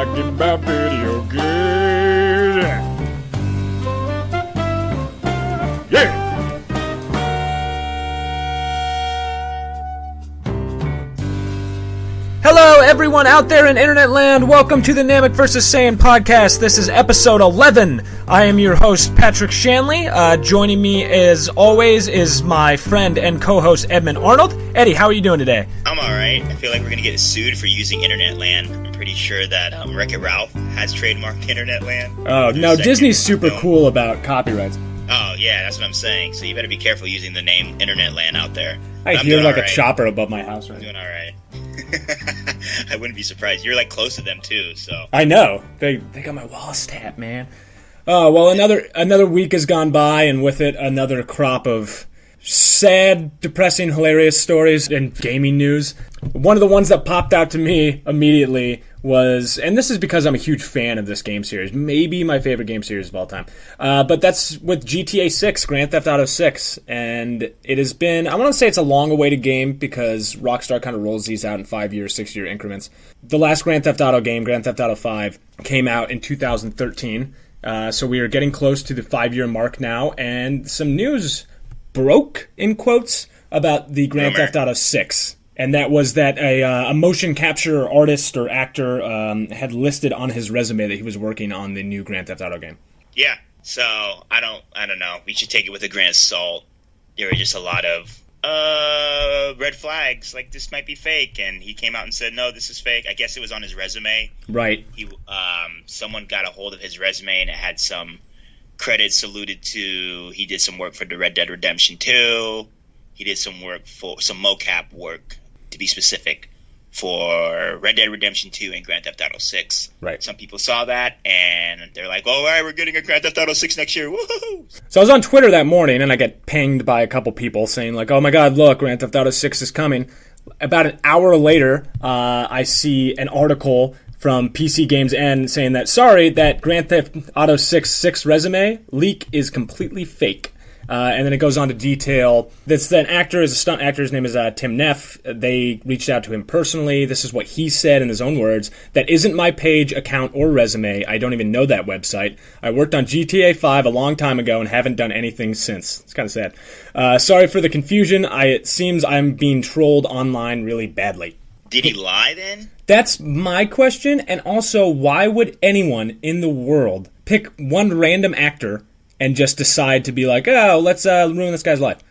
talking about video games. Yeah! Hello, everyone out there in internet land. Welcome to the Namek vs. Saiyan podcast. This is episode 11. I am your host, Patrick Shanley. Joining me, as always, is my friend and co-host, Edmund Arnold. Eddie, how are you doing today? I'm alright. I feel like we're going to get sued for using internet land. I'm pretty sure that Wreck-It Ralph has trademarked internet land. Oh, no, Disney's super cool about copyrights. Oh, yeah, that's what I'm saying. So you better be careful using the name internet land out there. I hear like a chopper above my house right now. I'm doing alright. I wouldn't be surprised. You're like close to them too, so. I know. They got my wall stat, man. Oh, well, another week has gone by, and with it, another crop of sad, depressing, hilarious stories and gaming news. One of the ones that popped out to me immediately was, and this is because I'm a huge fan of this game series, maybe my favorite game series of all time, but that's with GTA 6, Grand Theft Auto 6, and it has been, I want to say it's a long-awaited game because Rockstar kind of rolls these out in 5-year, 6-year increments. The last Grand Theft Auto game, Grand Theft Auto 5, came out in 2013, so we are getting close to the 5-year mark now, and some news broke, in quotes, about the Grand Theft Auto 6. And that was that a motion capture artist or actor had listed on his resume that he was working on the new Grand Theft Auto game. Yeah, so I don't know. We should take it with a grain of salt. There were just a lot of red flags, like this might be fake, and he came out and said, no, this is fake. I guess it was on his resume. Right. Someone got a hold of his resume, and it had some credits alluded to. He did some work for the Red Dead Redemption 2. He did some work for some mocap work, to be specific, for Red Dead Redemption 2 and Grand Theft Auto 6. Right. Some people saw that, and they're like, all right, we're getting a Grand Theft Auto 6 next year. Woohoo! So I was on Twitter that morning, and I get pinged by a couple people saying, like, oh my god, look, Grand Theft Auto 6 is coming. About an hour later, I see an article from PC Games N saying that, sorry, that Grand Theft Auto 6 resume leak is completely fake. And then it goes on to detail that an actor is a stunt actor. His name is Tim Neff. They reached out to him personally. This is what he said in his own words. That isn't my page, account, or resume. I don't even know that website. I worked on GTA 5 a long time ago and haven't done anything since. It's kind of sad. Sorry for the confusion. It seems I'm being trolled online really badly. Did he lie then? That's my question. And also, why would anyone in the world pick one random actor and just decide to be like, oh, let's ruin this guy's life?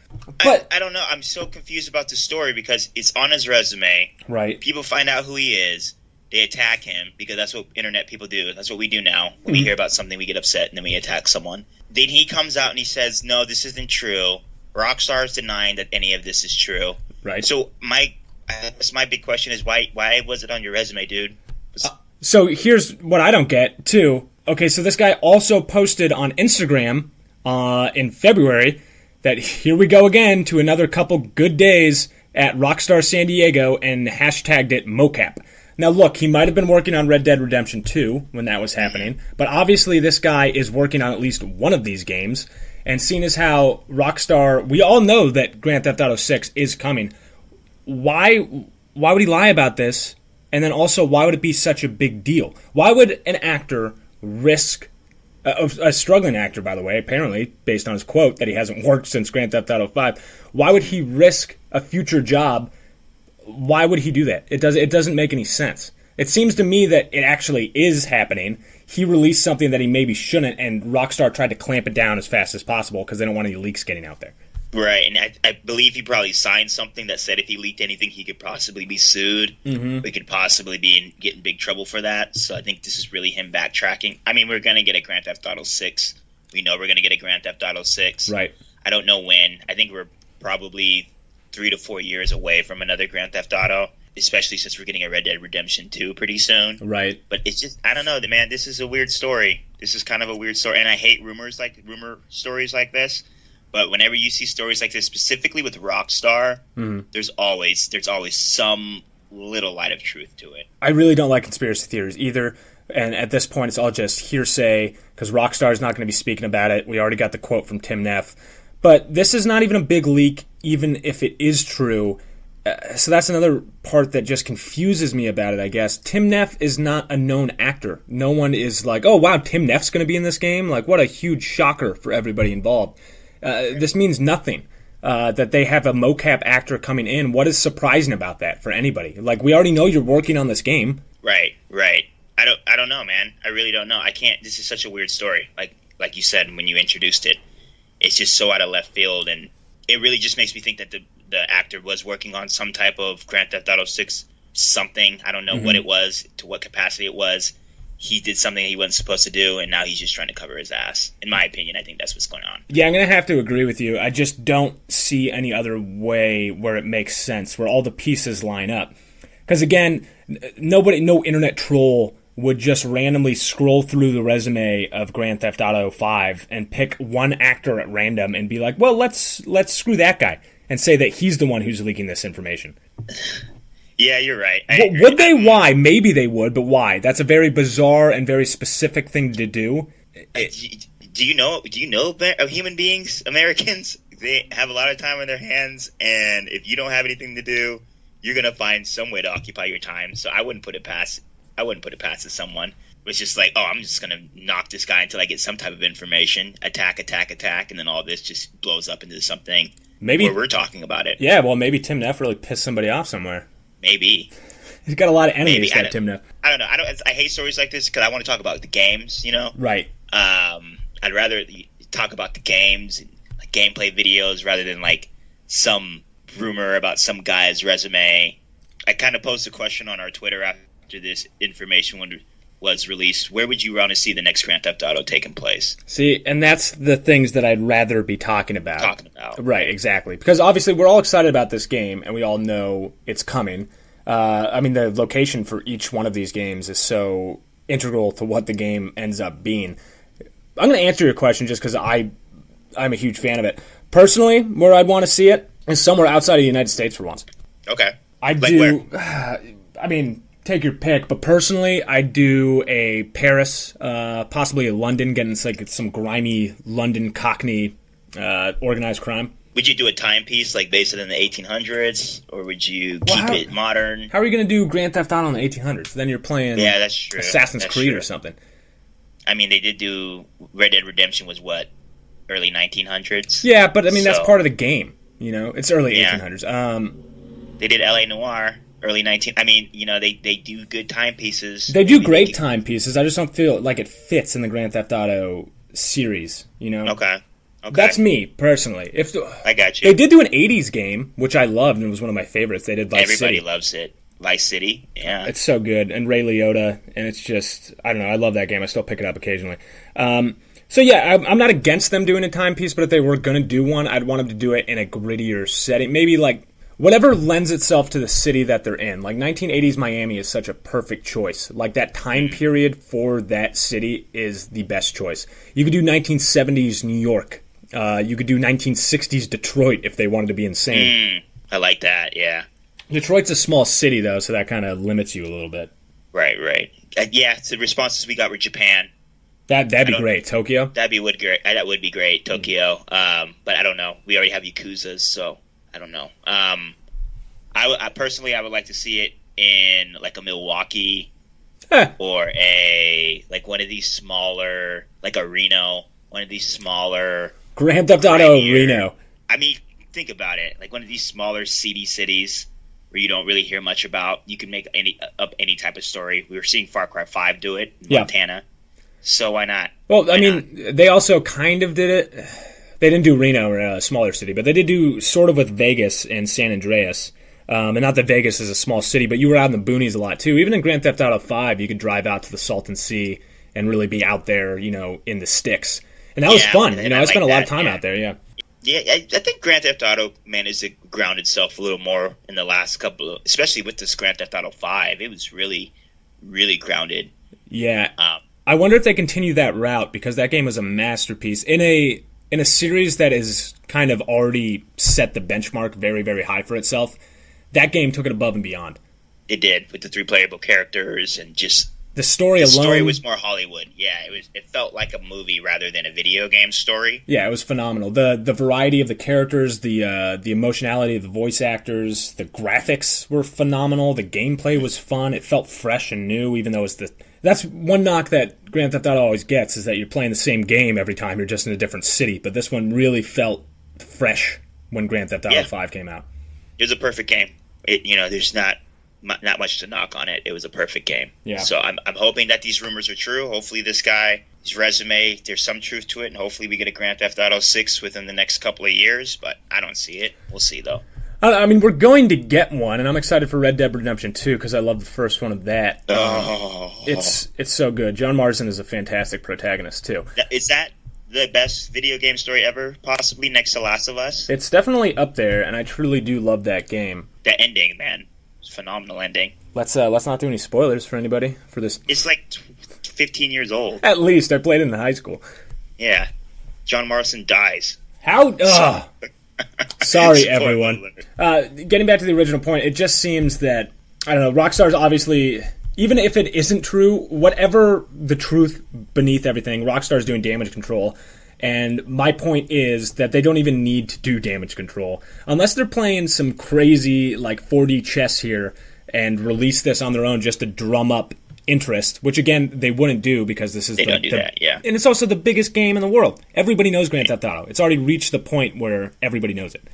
But I don't know. I'm so confused about the story because it's on his resume. Right. People find out who he is. They attack him because that's what internet people do. That's what we do now. When we hear about something, we get upset and then we attack someone. Then he comes out and he says, no, this isn't true. Rockstar is denying that any of this is true. Right. So my big question is, why was it on your resume, dude? So here's what I don't get, too. Okay, so this guy also posted on Instagram in February that here we go again to another couple good days at Rockstar San Diego and hashtagged it mocap. Now look, he might have been working on Red Dead Redemption 2 when that was happening, but obviously this guy is working on at least one of these games, and seeing as how Rockstar, we all know that Grand Theft Auto 6 is coming, why would he lie about this? And then also, why would it be such a big deal? Why would an actor risk, a struggling actor, by the way, apparently, based on his quote, that he hasn't worked since Grand Theft Auto 5, why would he risk a future job? Why would he do that? It doesn't make any sense. It seems to me that it actually is happening. He released something that he maybe shouldn't, and Rockstar tried to clamp it down as fast as possible because they don't want any leaks getting out there. Right, and I believe he probably signed something that said if he leaked anything, he could possibly be sued. Mm-hmm. We could possibly get in big trouble for that. So I think this is really him backtracking. I mean, we're going to get a Grand Theft Auto 6. We know we're going to get a Grand Theft Auto 6. Right. I don't know when. I think we're probably 3 to 4 years away from another Grand Theft Auto, especially since we're getting a Red Dead Redemption 2 pretty soon. Right. But it's just, I don't know, man, this is a weird story. This is kind of a weird story, and I hate rumor stories like this. But whenever you see stories like this, specifically with Rockstar, there's always some little light of truth to it. I really don't like conspiracy theories either. And at this point, it's all just hearsay because Rockstar is not going to be speaking about it. We already got the quote from Tim Neff. But this is not even a big leak, even if it is true. So that's another part that just confuses me about it, I guess. Tim Neff is not a known actor. No one is like, oh, wow, Tim Neff's going to be in this game? Like, what a huge shocker for everybody involved. This means nothing, that they have a mocap actor coming in. What is surprising about that for anybody? Like, we already know you're working on this game. Right. I don't know, man. I really don't know. I can't. This is such a weird story. Like you said when you introduced it, it's just so out of left field, and it really just makes me think that the actor was working on some type of Grand Theft Auto 6 something. I don't know what it was, to what capacity it was. He did something he wasn't supposed to do, and now he's just trying to cover his ass. In my opinion, I think that's what's going on. Yeah, I'm going to have to agree with you. I just don't see any other way where it makes sense, where all the pieces line up. Because, again, no internet troll would just randomly scroll through the resume of Grand Theft Auto 5 and pick one actor at random and be like, well, let's screw that guy and say that he's the one who's leaking this information. Yeah, you're right. Would they? Why? Maybe they would, but why? That's a very bizarre and very specific thing to do. Do you know human beings, Americans? They have a lot of time on their hands, and if you don't have anything to do, you're going to find some way to occupy your time. So I wouldn't put it past someone. It's just like, oh, I'm just going to knock this guy until I get some type of information. Attack, and then all this just blows up into something maybe where we're talking about it. Yeah, well, maybe Tim Neff really pissed somebody off somewhere. Maybe. He's got a lot of enemies, Tim Neff. I don't know. I hate stories like this because I want to talk about the games, you know? Right. I'd rather talk about the games and like gameplay videos rather than like some rumor about some guy's resume. I kind of posed a question on our Twitter after this information was released. Where would you want to see the next Grand Theft Auto taking place? See, and that's the things that I'd rather be talking about. Right, exactly. Because obviously we're all excited about this game, and we all know it's coming. I mean, the location for each one of these games is so integral to what the game ends up being. I'm going to answer your question just because I'm a huge fan of it. Personally, where I'd want to see it is somewhere outside of the United States for once. Okay. I mean, take your pick, but personally, I'd do a Paris, possibly a London, getting like some grimy London Cockney organized crime. Would you do a timepiece like based in the 1800s, or would you keep it modern? How are you going to do Grand Theft Auto in the 1800s? Then you're playing that's true. Assassin's Creed or something. I mean, they did do Red Dead Redemption was what, early 1900s? Yeah, but I mean, that's part of the game. You know, it's early 1800s. They did L.A. Noire, early 19... I mean, you know, they do good timepieces. They do great timepieces. I just don't feel like it fits in the Grand Theft Auto series, you know? Okay. That's me, personally. I got you. They did do an 80s game, which I loved, and it was one of my favorites. They did Vice City. Everybody loves it. Vice City, yeah. It's so good. And Ray Liotta, and it's just... I don't know, I love that game. I still pick it up occasionally. So yeah, I'm not against them doing a timepiece, but if they were going to do one, I'd want them to do it in a grittier setting. Maybe like whatever lends itself to the city that they're in. Like 1980s Miami is such a perfect choice. Like that time period for that city is the best choice. You could do 1970s New York. You could do 1960s Detroit if they wanted to be insane. I like that, yeah. Detroit's a small city, though, so that kind of limits you a little bit. Right. Yeah, the responses we got were Japan. That'd be great. Tokyo? That would be great. Tokyo. But I don't know. We already have Yakuzas, so I don't know. I personally, I would like to see it in like a Milwaukee or like one of these smaller, like a Reno, one of these smaller... Grand Theft Auto Reno. I mean, think about it. Like one of these smaller, seedy cities where you don't really hear much about. You can make any type of story. We were seeing Far Cry 5 do it in Montana. So why not? Well, I mean, they also kind of did it. They didn't do Reno or a smaller city, but they did do sort of with Vegas and San Andreas. And not that Vegas is a small city, but you were out in the boonies a lot too. Even in Grand Theft Auto 5, you could drive out to the Salton Sea and really be out there, you know, in the sticks. And that was fun. You know, I spent a lot of time out there, Yeah, I think Grand Theft Auto managed to ground itself a little more in the last couple of, especially with this Grand Theft Auto 5. It was really, really grounded. Yeah. I wonder if they continue that route because that game was a masterpiece in a series that is kind of already set the benchmark very, very high for itself. That game took it above and beyond. It did, with the 3 playable characters and just The story The alone... story was more Hollywood. Yeah, it felt like a movie rather than a video game story. Yeah, it was phenomenal. The variety of the characters, the emotionality of the voice actors, the graphics were phenomenal. The gameplay was fun. It felt fresh and new, even though that's one knock that Grand Theft Auto always gets, is that you're playing the same game every time. You're just in a different city. But this one really felt fresh when Grand Theft Auto 5 came out. It was a perfect game. There's not much to knock on it. It was a perfect game. Yeah. So I'm hoping that these rumors are true. Hopefully this guy, his resume, there's some truth to it, and hopefully we get a Grand Theft Auto 6 within the next couple of years, but I don't see it. We'll see, though. I mean, we're going to get one, and I'm excited for Red Dead Redemption 2 because I love the first one of that. It's so good. John Marston is a fantastic protagonist, too. Is that the best video game story ever, possibly next to Last of Us? It's definitely up there, and I truly do love that game. The ending, man. Phenomenal ending. Let's not do any spoilers for anybody for this. It's like 15 years old. At least I played it in high school. Yeah, John Marston dies. How? Sorry, everyone. Getting back to the original point, it just seems that I don't know. Rockstar's obviously, even if it isn't true, whatever the truth beneath everything, Rockstar's doing damage control. And my point is that they don't even need to do damage control. Unless they're playing some crazy, 4D chess here and release this on their own just to drum up interest, which, again, they wouldn't do because this is... They don't do that, yeah. And it's also the biggest game in the world. Everybody knows Grand Theft Auto. It's already reached the point where everybody knows it.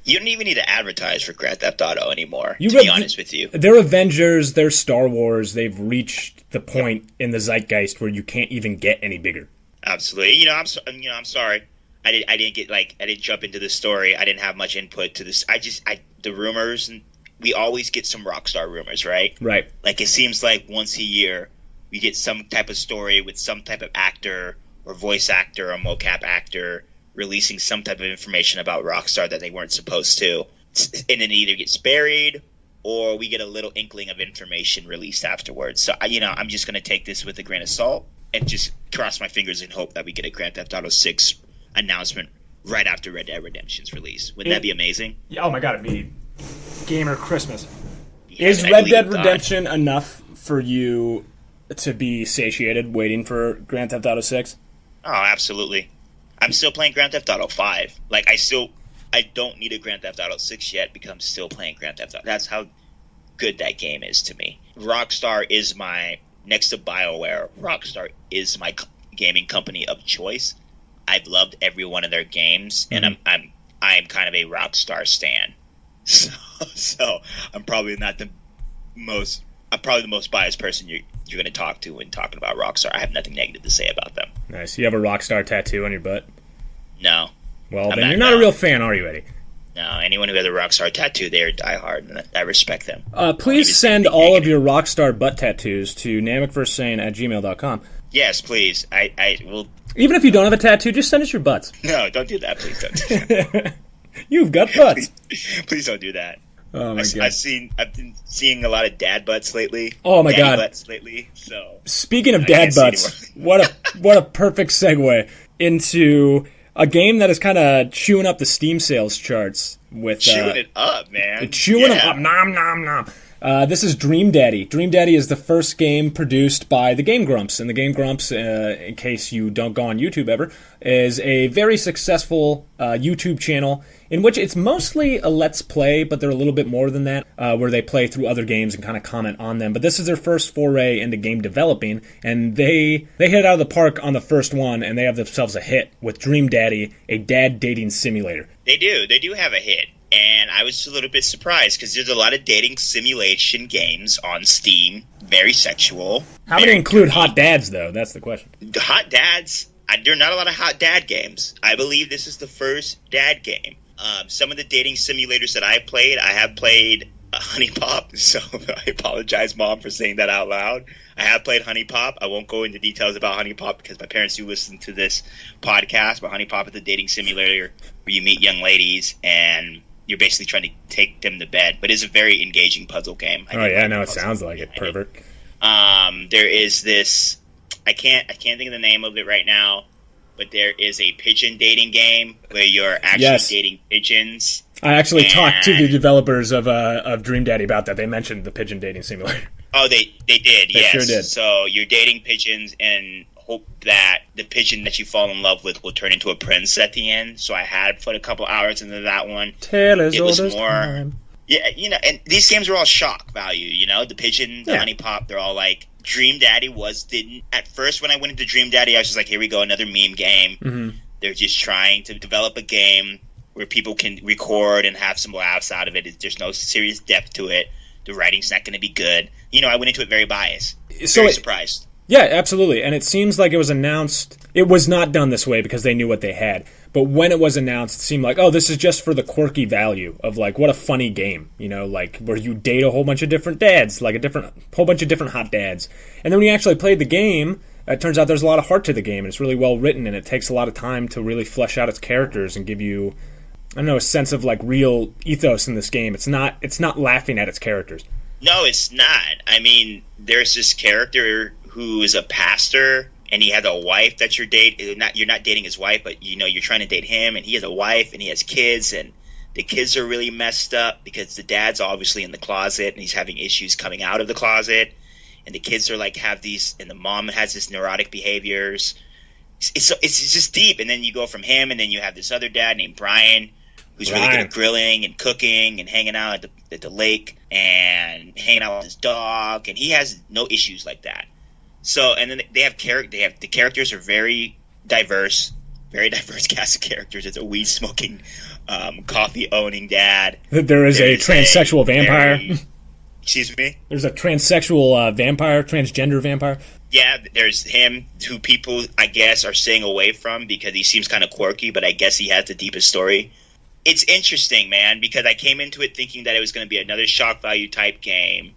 You don't even need to advertise for Grand Theft Auto anymore, to be honest with you. They're Avengers, they're Star Wars. They've reached the point in the zeitgeist where you can't even get any bigger. Absolutely. I'm sorry. I didn't jump into the story. I didn't have much input to this. The rumors, and we always get some Rockstar rumors, right? Right. It seems like once a year we get some type of story with some type of actor or voice actor or mocap actor releasing some type of information about Rockstar that they weren't supposed to. And then it either gets buried or we get a little inkling of information released afterwards. So, I'm just going to take this with a grain of salt and just cross my fingers and hope that we get a Grand Theft Auto 6 announcement right after Red Dead Redemption's release. Wouldn't that be amazing? Oh my god, it'd be gamer Christmas. Yeah, is Red Dead Redemption enough for you to be satiated waiting for Grand Theft Auto 6? Oh, absolutely. I'm still playing Grand Theft Auto 5. I don't need a Grand Theft Auto 6 yet because I'm still playing Grand Theft Auto. That's how good that game is to me. Rockstar is next to BioWare, Rockstar is my gaming company of choice. I've loved every one of their games, and I'm kind of a Rockstar stan. So I'm probably not the most. I'm probably the most biased person you're going to talk to when talking about Rockstar. I have nothing negative to say about them. Nice. You have a Rockstar tattoo on your butt? No. Well, then you're not a real fan, are you, Eddie? No. Anyone who has a Rockstar tattoo, they're diehard, and I respect them. Please send all of your Rockstar butt tattoos to namicverstsane@gmail.com. Yes, please. I will. Even if you don't have a tattoo, just send us your butts. No, don't do that. Please don't do that. You've got butts. Please don't do that. Oh my god! I've been seeing a lot of dad butts lately. Oh my god! Butts lately. So speaking of dad butts, what a perfect segue into a game that is kind of chewing up the Steam sales charts with chewing it up, man. Chewing them up, nom nom nom. This is Dream Daddy. Dream Daddy is the first game produced by the Game Grumps. And the Game Grumps, in case you don't go on YouTube ever, is a very successful YouTube channel in which it's mostly a Let's Play, but they're a little bit more than that, where they play through other games and kind of comment on them. But this is their first foray into game developing, and they hit it out of the park on the first one, and they have themselves a hit with Dream Daddy, a dad dating simulator. They do have a hit. And I was a little bit surprised because there's a lot of dating simulation games on Steam. Very sexual. How many include hot dads, though? That's the question. Hot dads? There are not a lot of hot dad games. I believe this is the first dad game. Some of the dating simulators that I have played Honey Pop. So I apologize, Mom, for saying that out loud. I have played Honey Pop. I won't go into details about Honey Pop because my parents do listen to this podcast. But Honey Pop is a dating simulator where you meet young ladies and you're basically trying to take them to bed, but it's a very engaging puzzle game. It sounds like it. Pervert. There is this. I can't think of the name of it right now, but there is a pigeon dating game where you're actually dating pigeons. I actually talked to the developers of Dream Daddy about that. They mentioned the pigeon dating simulator. Oh, they did, They yes. sure did. So you're dating pigeons and hope that the pigeon that you fall in love with will turn into a prince at the end. So I had put a couple hours into that one. Tale as It old was as more, time. yeah, and these games were all shock value, the pigeon, the honey pop, they're all like, Dream Daddy didn't, at first when I went into Dream Daddy, I was just like, here we go, another meme game. Mm-hmm. They're just trying to develop a game where people can record and have some laughs out of it. There's no serious depth to it. The writing's not going to be good. I went into it very biased. Very surprised. Yeah, absolutely. And it seems like it was announced. It was not done this way because they knew what they had. But when it was announced, it seemed like, oh, this is just for the quirky value of, like, what a funny game. Like, where you date a whole bunch of different dads, like whole bunch of different hot dads. And then when you actually played the game, it turns out there's a lot of heart to the game. And it's really well written, and it takes a lot of time to really flesh out its characters and give you, I don't know, a sense of, like, real ethos in this game. It's not laughing at its characters. No, it's not. I mean, there's this character who is a pastor, and he has a wife that you're dating. You're not dating his wife, but you're trying to date him, and he has a wife, and he has kids, and the kids are really messed up because the dad's obviously in the closet, and he's having issues coming out of the closet, and the kids are like have these, and the mom has this neurotic behaviors. It's just deep, and then you go from him, and then you have this other dad named Brian, who's really good at grilling and cooking and hanging out at the lake and hanging out with his dog, and he has no issues like that. So, and then they have the characters are very diverse cast of characters. It's a weed smoking, coffee owning dad. There is a transsexual vampire. Excuse me? There's a transsexual vampire, transgender vampire. Yeah, there's him, who people, I guess, are staying away from because he seems kind of quirky, but I guess he has the deepest story. It's interesting, man, because I came into it thinking that it was going to be another shock value type game.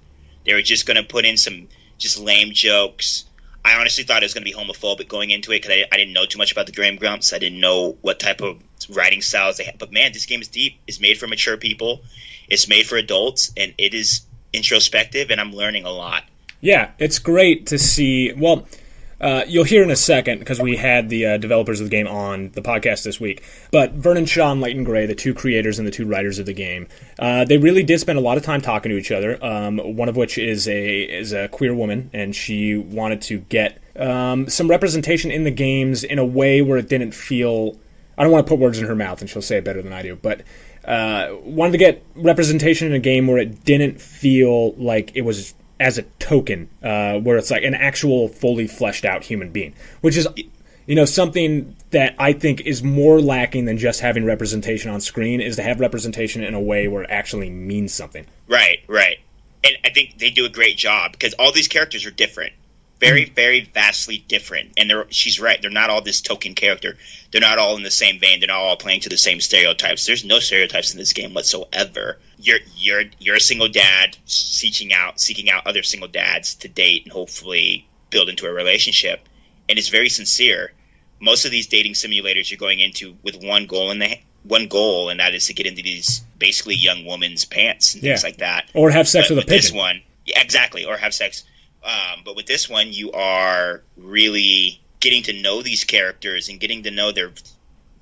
They were just going to put in some just lame jokes. I honestly thought it was going to be homophobic going into it because I didn't know too much about the Game Grumps. I didn't know what type of writing styles they have. But, man, this game is deep. It's made for mature people. It's made for adults, and it is introspective, and I'm learning a lot. Yeah, it's great to see. Well, you'll hear in a second because we had the developers of the game on the podcast this week. But Vernon and Leighton, the two creators and the two writers of the game, they really did spend a lot of time talking to each other. One of which is a queer woman, and she wanted to get some representation in the games in a way where it didn't feel. I don't want to put words in her mouth, and she'll say it better than I do, but wanted to get representation in a game where it didn't feel like it was as a token, where it's like an actual fully fleshed out human being, which is, something that I think is more lacking than just having representation on screen, is to have representation in a way where it actually means something. Right. And I think they do a great job because all these characters are different. Very, very vastly different. And she's right. They're not all this token character. They're not all in the same vein. They're not all playing to the same stereotypes. There's no stereotypes in this game whatsoever. You're a single dad seeking out other single dads to date and hopefully build into a relationship. And it's very sincere. Most of these dating simulators you're going into with one goal, and that is to get into these basically young woman's pants and things like that. Or have sex with a pigeon. This one, yeah, exactly, or have sex. But with this one, you are really getting to know these characters and getting to know their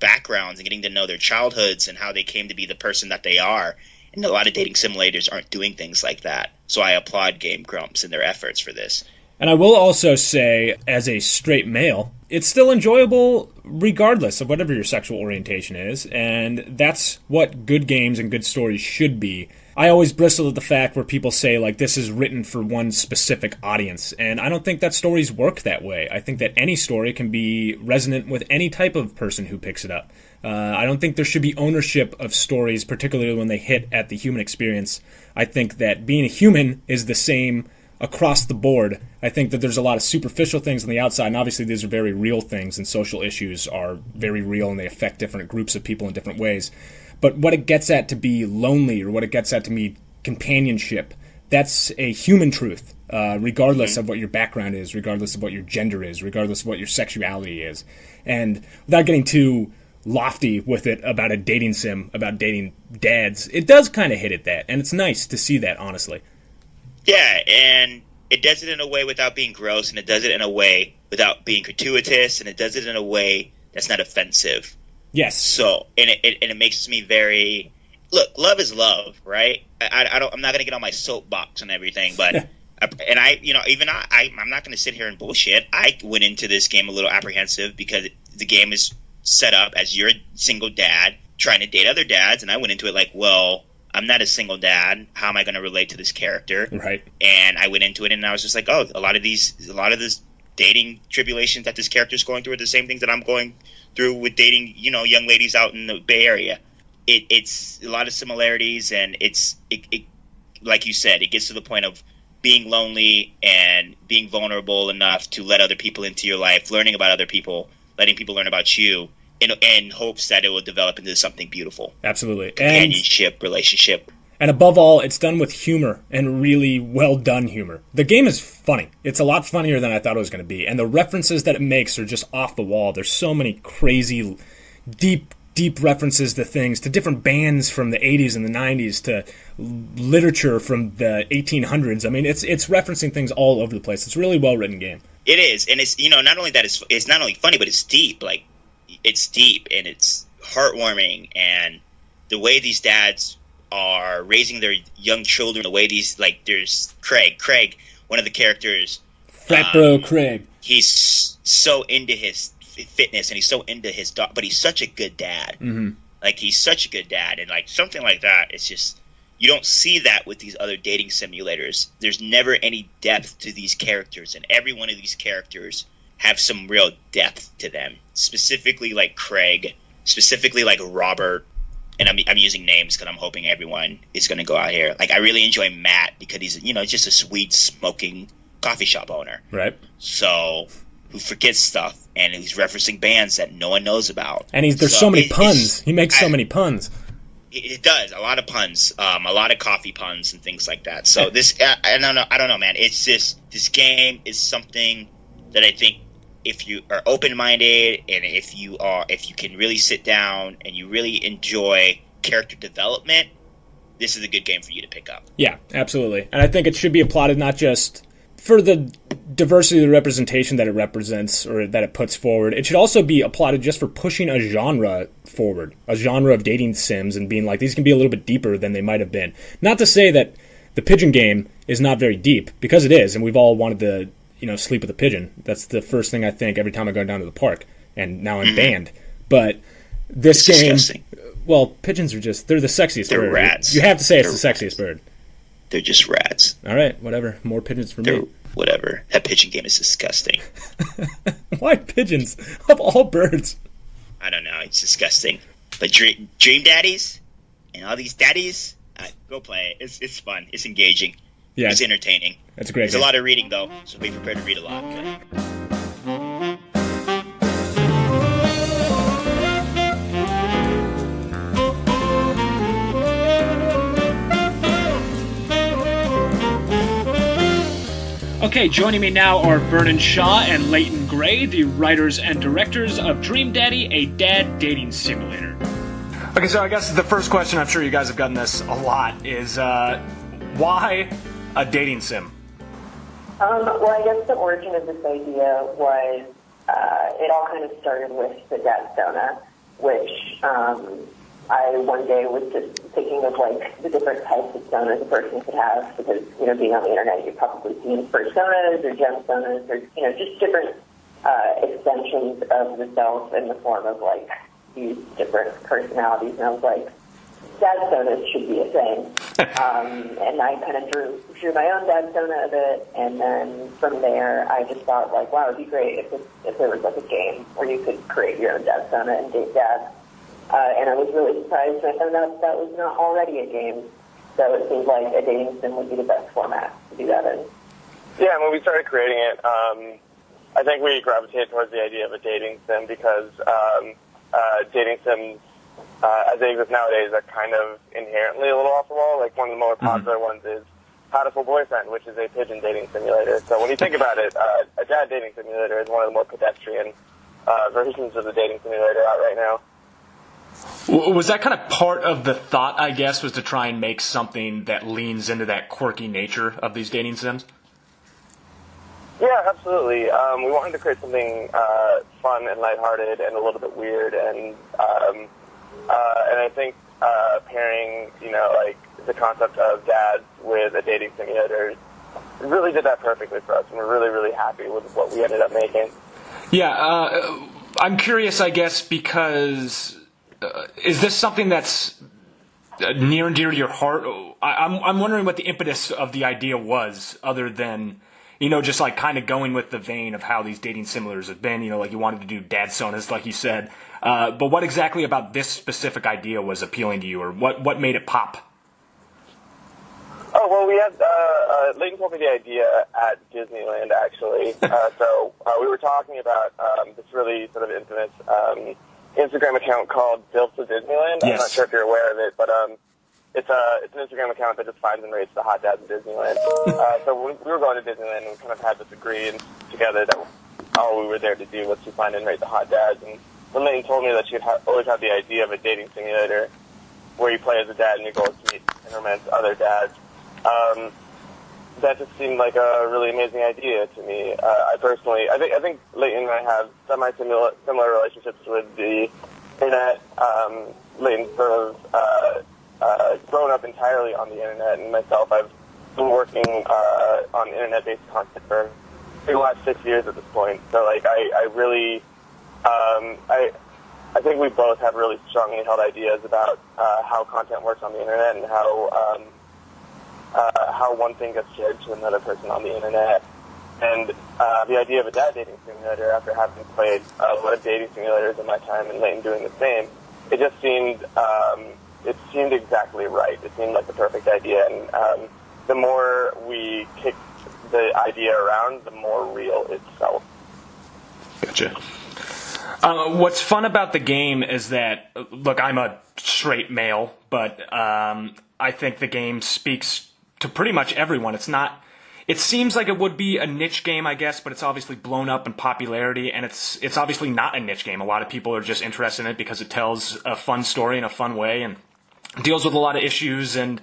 backgrounds and getting to know their childhoods and how they came to be the person that they are. And a lot of dating simulators aren't doing things like that. So I applaud Game Grumps and their efforts for this. And I will also say, as a straight male, it's still enjoyable regardless of whatever your sexual orientation is, and that's what good games and good stories should be. I always bristle at the fact where people say, like, this is written for one specific audience, and I don't think that stories work that way. I think that any story can be resonant with any type of person who picks it up. I don't think there should be ownership of stories, particularly when they hit at the human experience. I think that being a human is the same across the board. I think that there's a lot of superficial things on the outside, and obviously these are very real things, and social issues are very real, and they affect different groups of people in different ways. But what it gets at to be lonely, or what it gets at to be companionship, that's a human truth, regardless of what your background is, regardless of what your gender is, regardless of what your sexuality is. And without getting too lofty with it about a dating sim, about dating dads, it does kind of hit at that, and it's nice to see that, honestly. Yeah, and it does it in a way without being gross, and it does it in a way without being gratuitous, and it does it in a way that's not offensive. Yes. So, and it makes me very... Look, love is love, right? I'm not going to get on my soapbox and everything, but And I'm not going to sit here and bullshit. I went into this game a little apprehensive because the game is set up as you're a single dad trying to date other dads, and I went into it like, well, I'm not a single dad. How am I going to relate to this character? Right. And I went into it, and I was just like, oh, a lot of this dating tribulations that this character is going through are the same things that I'm going through with dating, young ladies out in the Bay Area. It's a lot of similarities, and it like you said, it gets to the point of being lonely and being vulnerable enough to let other people into your life, learning about other people, letting people learn about you, in hopes that it will develop into something beautiful. Absolutely. Companionship, relationship. And above all, it's done with humor, and really well done humor. The game is funny. It's a lot funnier than I thought it was going to be. And the references that it makes are just off the wall. There's so many crazy, deep references to things, to different bands from the 80s and the 90s, to literature from the 1800s. I mean, it's referencing things all over the place. It's a really well-written game. It is. And it's, not only that, it's not only funny, but it's deep. Like, it's deep, and it's heartwarming. And the way these dads are raising their young children, the way these, like, there's Craig, one of the characters, frat bro Craig, he's so into his fitness, and he's so into his dog, but he's such a good dad. Mm-hmm. Like, he's such a good dad, and like something like that, it's just, you don't see that with these other dating simulators. There's never any depth to these characters, and every one of these characters have some real depth to them, specifically like Craig, specifically like Robert. And I'm using names because I'm hoping everyone is going to go out here. Like, I really enjoy Matt because he's, just a sweet smoking coffee shop owner. Right. So, who forgets stuff and who's referencing bands that no one knows about. And there's so many puns. He makes so many puns. It does. A lot of puns. A lot of coffee puns and things like that. So I don't know, man. It's just, this game is something that I think, if you are open-minded, and if you can really sit down and you really enjoy character development, this is a good game for you to pick up. Yeah, absolutely. And I think it should be applauded not just for the diversity of the representation that it represents or that it puts forward. It should also be applauded just for pushing a genre forward, a genre of dating sims, and being like, these can be a little bit deeper than they might have been. Not to say that the pigeon game is not very deep, because it is, and we've all wanted to sleep with a pigeon. That's the first thing I think every time I go down to the park, and now I'm banned. But this game, disgusting. Well, pigeons are they're the sexiest bird. They're rats. You have to say it's the sexiest bird. They're just rats. All right, whatever. More pigeons for me. Whatever. That pigeon game is disgusting. Why pigeons? Of all birds. I don't know. It's disgusting. But Dream Daddies and all these daddies, go play it. It's fun. It's engaging. Yeah, it's entertaining. That's a great game. There's a lot of reading, though, so be prepared to read a lot. Okay, joining me now are Vernon Shaw and Leighton Gray, the writers and directors of Dream Daddy, a dad dating simulator. Okay, so I guess the first question, I'm sure you guys have gotten this a lot, is why a dating sim? Well, I guess the origin of this idea was, it all kind of started with the dad Dona, which I one day was just thinking of, like, the different types of donas a person could have, because, being on the internet, you're probably seeing personas or gemstonas or, just different extensions of the self in the form of, like, these different personalities. And I was like, dad donas should be a thing. And I kind of drew my own dad dona a bit, and then from there, I just thought, like, wow, it'd be great if there was, like, a game where you could create your own dad dona and date dads. And I was really surprised when I found out that was not already a game. So it seemed like a dating sim would be the best format to do that in. Yeah, when we started creating it, I think we gravitated towards the idea of a dating sim because dating sims, as they exist nowadays, are kind of inherently a little off the wall. Like, one of the more popular ones is Hatful Boyfriend, which is a pigeon dating simulator. So when you think about it, a dad dating simulator is one of the more pedestrian versions of the dating simulator out right now. Was that kind of part of the thought, I guess, was to try and make something that leans into that quirky nature of these dating sims? Yeah, absolutely. We wanted to create something fun and lighthearted and a little bit weird, and I think pairing, like, the concept of dads with a dating simulator really did that perfectly for us, and we're really, really happy with what we ended up making. Yeah, I'm curious, I guess, because is this something that's near and dear to your heart? I'm wondering what the impetus of the idea was, other than, just like kind of going with the vein of how these dating simulators have been, like you wanted to do dad sonas, like you said. But what exactly about this specific idea was appealing to you, or what made it pop? Oh, well, we had, Leighton told me the idea at Disneyland, actually. So we were talking about this really sort of infamous Instagram account called Built to Disneyland. Yes. I'm not sure if you're aware of it, but it's an Instagram account that just finds and rates the hot dads in Disneyland. So when we were going to Disneyland, and we kind of had this agreement together that all we were there to do was to find and rate the hot dads. And when Leighton told me that she had always had the idea of a dating simulator where you play as a dad and your goal is to meet and romance other dads, that just seemed like a really amazing idea to me. I think Leighton and I have similar relationships with the internet. Leighton sort of grown up entirely on the internet, and myself, I've been working on internet-based content for the last 6 years at this point. So, like, I really, I think we both have really strongly held ideas about how content works on the internet and how one thing gets shared to another person on the internet. And the idea of a dad dating simulator, after having played a lot of dating simulators in my time and Leighton doing the same, it just seemed exactly right. It seemed like the perfect idea. And the more we kicked the idea around, the more real it felt. Gotcha. What's fun about the game is that, look, I'm a straight male, but I think the game speaks to pretty much everyone. It seems like it would be a niche game, I guess, but it's obviously blown up in popularity, and it's obviously not a niche game. A lot of people are just interested in it because it tells a fun story in a fun way and deals with a lot of issues and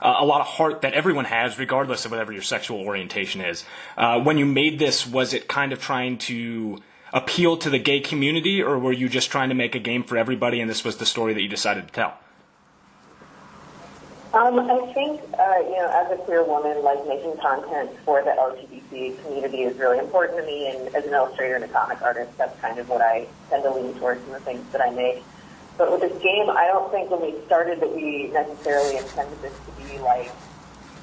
a lot of heart that everyone has, regardless of whatever your sexual orientation is. When you made this, was it kind of trying to appeal to the gay community, or were you just trying to make a game for everybody and this was the story that you decided to tell? I think, as a queer woman, like, making content for the LGBT community is really important to me, and as an illustrator and a comic artist, that's kind of what I tend to lean towards in the things that I make. But with this game, I don't think when we started that we necessarily intended this to be, like,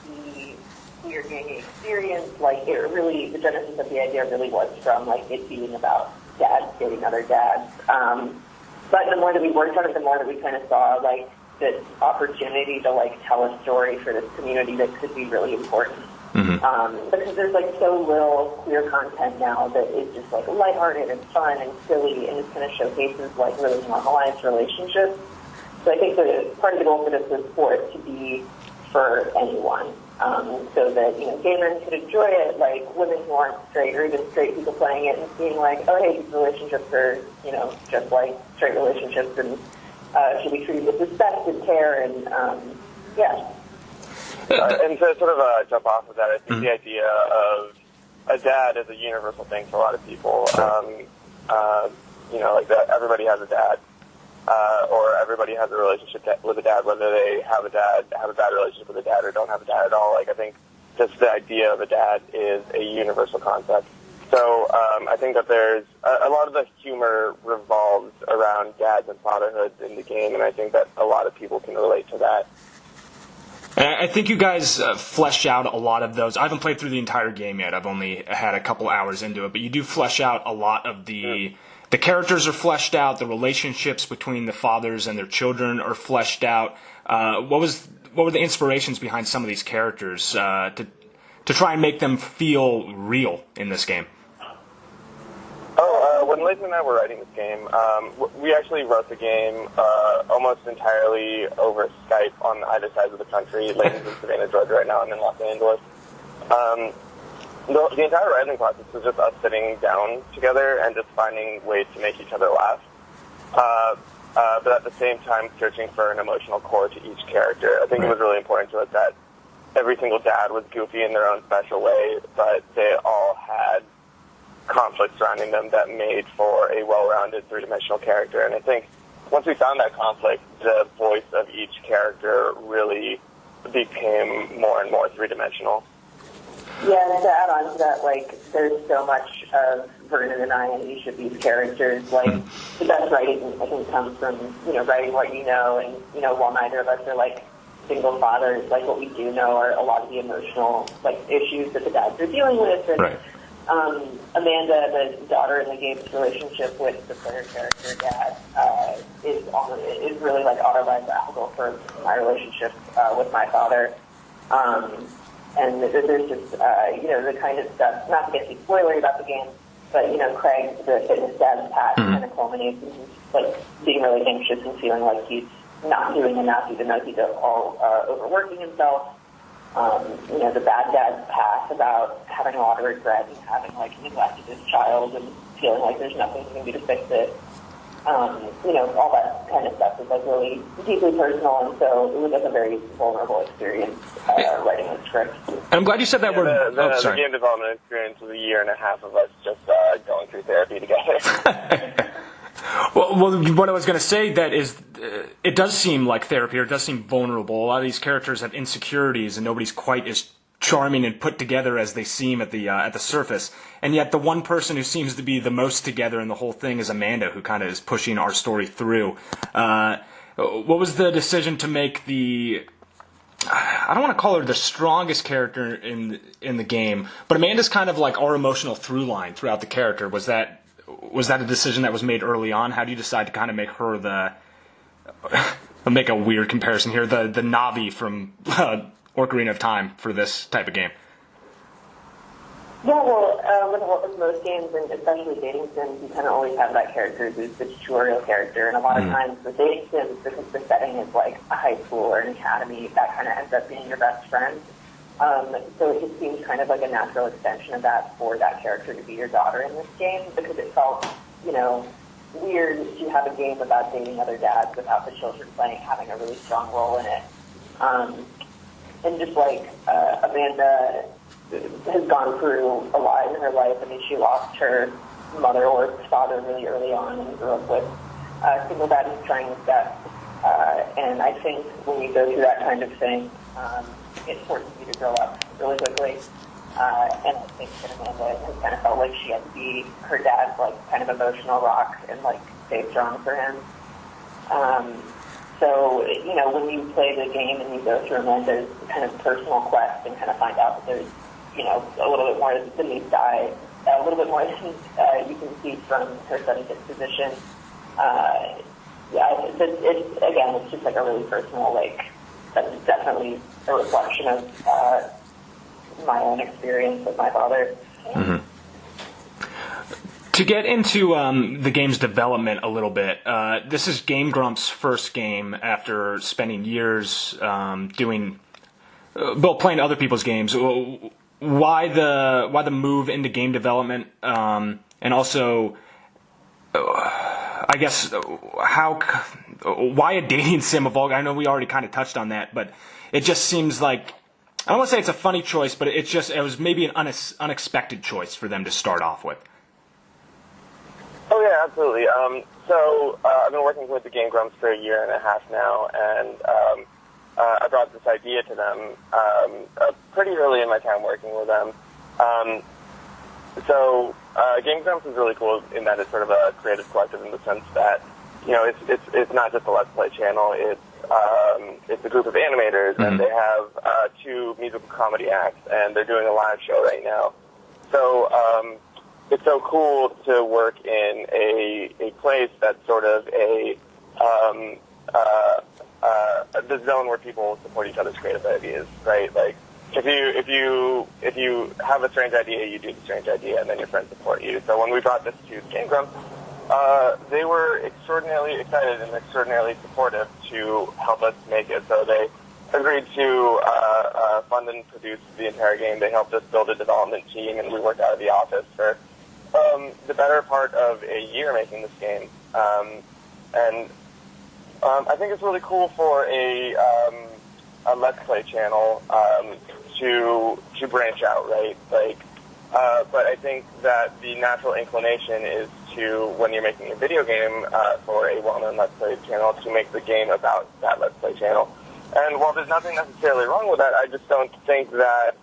the queer gay experience. Like, it really, the genesis of the idea really was from, like, it being about dads dating other dads. But the more that we worked on it, the more that we kind of saw, like, this opportunity to, like, tell a story for this community that could be really important. Mm-hmm. Because there's, like, so little queer content now that is just, like, lighthearted and fun and silly, and just kind of showcases, like, really normalized relationships. So I think that part of the goal for this was for it to be for anyone, so that, gay men could enjoy it, like, women who aren't straight, or even straight people playing it and seeing, like, oh, hey, these relationships are, just like straight relationships, and should be treated with respect and care, and yeah. And to sort of jump off of that, I think the idea of a dad is a universal thing for a lot of people. Like that, everybody has a dad, or everybody has a relationship with a dad, whether they have a bad relationship with a dad, or don't have a dad at all. Like, I think just the idea of a dad is a universal concept. So I think that there's a lot of the humor revolves around dads and fatherhood in the game, and I think that a lot of people can relate to that. I think you guys flesh out a lot of those. I haven't played through the entire game yet. I've only had a couple hours into it, but you do flesh out a lot of the characters are fleshed out. The relationships between the fathers and their children are fleshed out. What were the inspirations behind some of these characters to try and make them feel real in this game? When Leighton and I were writing this game, we actually wrote the game almost entirely over Skype on either sides of the country. Leighton's in Savannah, Georgia right now. I'm in Los Angeles. The entire writing process was just us sitting down together and just finding ways to make each other laugh. But at the same time, searching for an emotional core to each character. I think it was really important to us that every single dad was goofy in their own special way, but they all had conflict surrounding them that made for a well-rounded three-dimensional character. And I think once we found that conflict, the voice of each character really became more and more three-dimensional. Yeah, and to add on to that, like, there's so much of Vernon and I in each of these characters. Like, the best writing, I think, comes from, writing what you know, and, while neither of us are, like, single fathers, like, what we do know are a lot of the emotional, like, issues that the dads are dealing with. And, right. Amanda, the daughter in the game's relationship with the player character dad, is really, like, autobiographical for my relationship with my father. And there's just, the kind of stuff, not to get too spoilery about the game, but, Craig, the fitness dad's past kind of culminates in him, like, being really anxious and feeling like he's not doing enough, even though he's all overworking himself. The bad dad's past about having a lot of regret and having, like, neglected his child and feeling like there's nothing he can do to fix it. All that kind of stuff is, like, really deeply personal, and so it was, like, a very vulnerable experience writing the script. And I'm glad you said that word. The game development experience was a year and a half of us just going through therapy together. Well, what I was going to say that is, it does seem like therapy, or it does seem vulnerable. A lot of these characters have insecurities, and nobody's quite as charming and put together as they seem at the surface. And yet, the one person who seems to be the most together in the whole thing is Amanda, who kind of is pushing our story through. What was the decision to make the? I don't want to call her the strongest character in the game, but Amanda's kind of like our emotional through line throughout the character. Was that a decision that was made early on? How do you decide to kind of make her the? I'll make a weird comparison here. The Navi from Ocarina of Time for this type of game. Yeah, well, with most games, and especially dating sims, you kind of always have that character who's the tutorial character, and a lot of times with dating sims, because the setting is like a high school or an academy, that kind of ends up being your best friend. So it just seems kind of like a natural extension of that for that character to be your daughter in this game, because it felt, weird to have a game about dating other dads without the children having a really strong role in it. And just like Amanda has gone through a lot in her life. I mean, she lost her mother or father really early on and grew up with a single dad who's trying his best. And I think when you go through that kind of thing, it forces you to grow up really quickly. And I think that Amanda has kind of felt like she had to be her dad's like kind of emotional rock and like stay strong for him. So, when you play the game and you go through Amanda's kind of personal quest and kind of find out that there's, a little bit more than meets the eye, a little bit more than you can see from her sudden disposition. It's just like a really personal, that's definitely a reflection of my own experience with my father. Mm-hmm. To get into the game's development a little bit, this is Game Grumps' first game after spending years playing other people's games. Why the move into game development, and also, I guess, why a dating sim of all? I know we already kind of touched on that, but it just seems like, I don't want to say it's a funny choice, but it was maybe an unexpected choice for them to start off with. Oh, yeah, absolutely. I've been working with the Game Grumps for a year and a half now, and I brought this idea to them pretty early in my time working with them. Game Grumps is really cool in that it's sort of a creative collective in the sense that, it's not just a Let's Play channel, it's a group of animators, mm-hmm. and they have 2 musical comedy acts, and they're doing a live show right now. So, it's so cool to work in a place that's sort of the zone where people support each other's creative ideas, right? Like, if you have a strange idea, you do the strange idea, and then your friends support you. So when we brought this to Game Grumps, they were extraordinarily excited and extraordinarily supportive to help us make it. So they agreed to fund and produce the entire game. They helped us build a development team, and we worked out of the office for the better part of a year making this game. I think it's really cool for a Let's Play channel to branch out, right? But I think that the natural inclination is to, when you're making a video game for a well-known Let's Play channel, to make the game about that Let's Play channel. And while there's nothing necessarily wrong with that, I just don't think that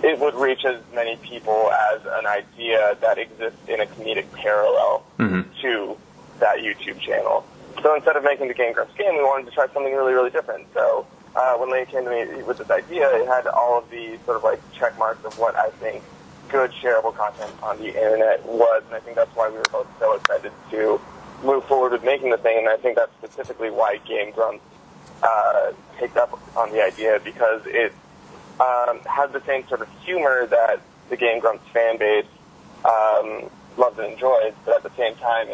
it would reach as many people as an idea that exists in a comedic parallel to that YouTube channel. So instead of making the Game Grumps game, we wanted to try something really, really different. So when Leighton came to me with this idea, it had all of the sort of like check marks of what I think good shareable content on the internet was, and I think that's why we were both so excited to move forward with making the thing, and I think that's specifically why Game Grumps picked up on the idea, because it has the same sort of humor that the Game Grumps fan base loves and enjoys, but at the same time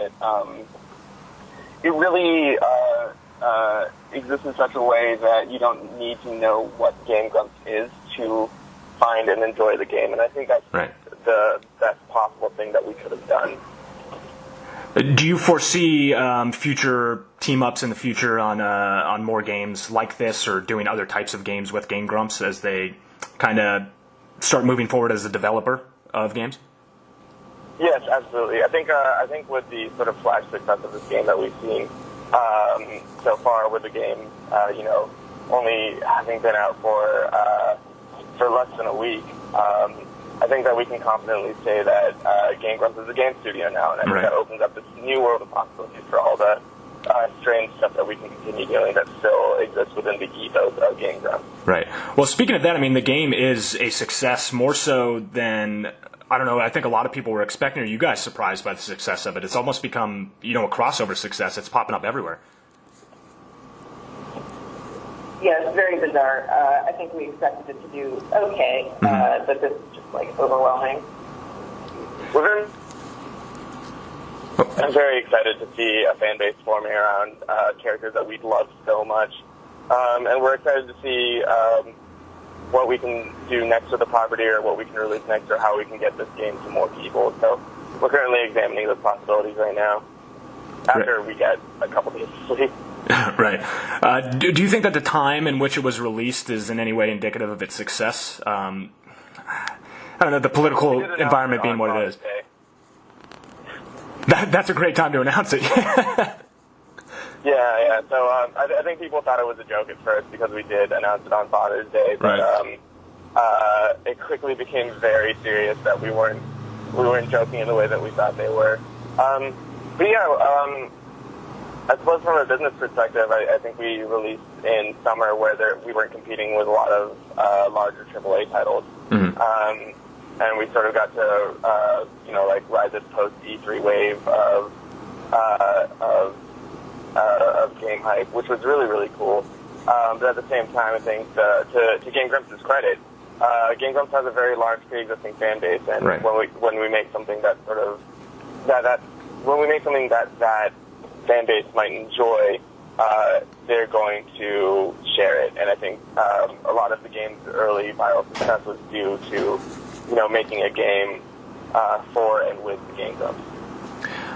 it really exists in such a way that you don't need to know what Game Grumps is to find and enjoy the game, and I think that's the best possible thing that we could have done. Do you foresee future team-ups in the future on more games like this, or doing other types of games with Game Grumps as they kind of start moving forward as a developer of games? Yes, absolutely. I think with the sort of flash success of this game that we've seen so far, with the game, only having been out for less than a week, I think that we can confidently say that Game Grumps is a game studio now, and I think that opens up this new world of possibilities for all the strange stuff that we can continue doing that still exists within the ethos of Game Grumps. Right. Well, speaking of that, I mean, the game is a success, more so than, I don't know, I think a lot of people were expecting. Are you guys surprised by the success of it? It's almost become, a crossover success. It's popping up everywhere. Yeah, it's very bizarre. I think we expected it to do okay, but this is just, overwhelming. I'm very excited to see a fan base forming around characters that we love so much. And we're excited to see what we can do next with the property, or what we can release next, or how we can get this game to more people. So we're currently examining those possibilities right now, after we get a couple days of sleep. Right. Do you think that the time in which it was released is in any way indicative of its success? I don't know, the political environment being what it is. That's a great time to announce it. Yeah. So I think people thought it was a joke at first because we did announce it on Father's Day, but it quickly became very serious that we weren't joking in the way that we thought they were. But yeah, I suppose from a business perspective, I think we released in summer where we weren't competing with a lot of larger AAA titles. And we sort of got to, ride this post-E3 wave of game hype, which was really, really cool. But at the same time, I think to Game Grumps' credit, Game Grumps has a very large pre-existing fan base, and when we make something that sort of when we make something that fan base might enjoy, they're going to share it. And I think a lot of the game's early viral success was due to making a game for and with the Game Grumps.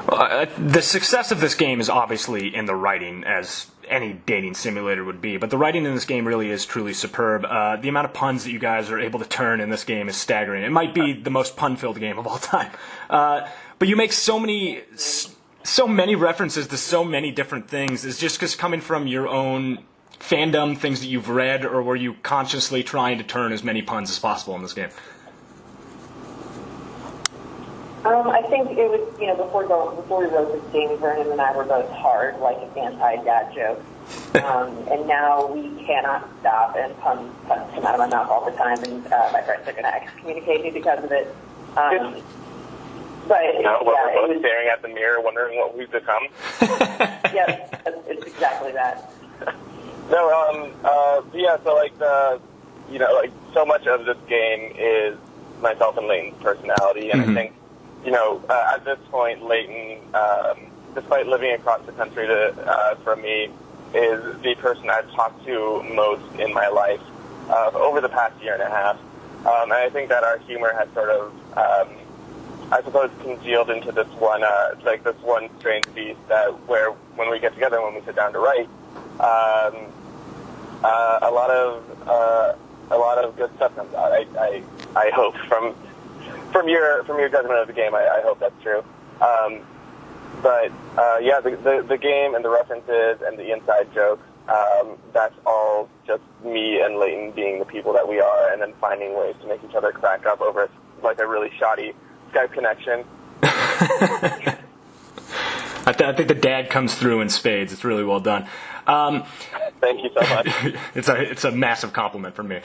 Well, the success of this game is obviously in the writing, as any dating simulator would be, but the writing in this game really is truly superb. The amount of puns that you guys are able to turn in this game is staggering. It might be the most pun-filled game of all time. But you make so many references to so many different things. Is just because coming from your own fandom, things that you've read, or were you consciously trying to turn as many puns as possible in this game? I think it was, before we wrote this game, Vernon and I were both hard, anti-dad jokes. And now we cannot stop, and puns come out of my mouth all the time, and my friends are going to excommunicate me because of it. But we're both staring at the mirror, wondering what we've become. Yes, it's exactly that. So much of this game is myself and Leighton's personality, and I think, at this point, Leighton, despite living across the country from me, is the person I've talked to most in my life over the past year and a half. And I think that our humor has sort of, I suppose, congealed into this one strange beast where when we get together, when we sit down to write, a lot of good stuff comes out. I hope from your judgment of the game, I hope that's true. The game and the references and the inside jokes that's all just me and Leighton being the people that we are, and then finding ways to make each other crack up over like a really shoddy Skype connection. I think the dad comes through in spades. It's really well done. Thank you so much. It's a massive compliment from me.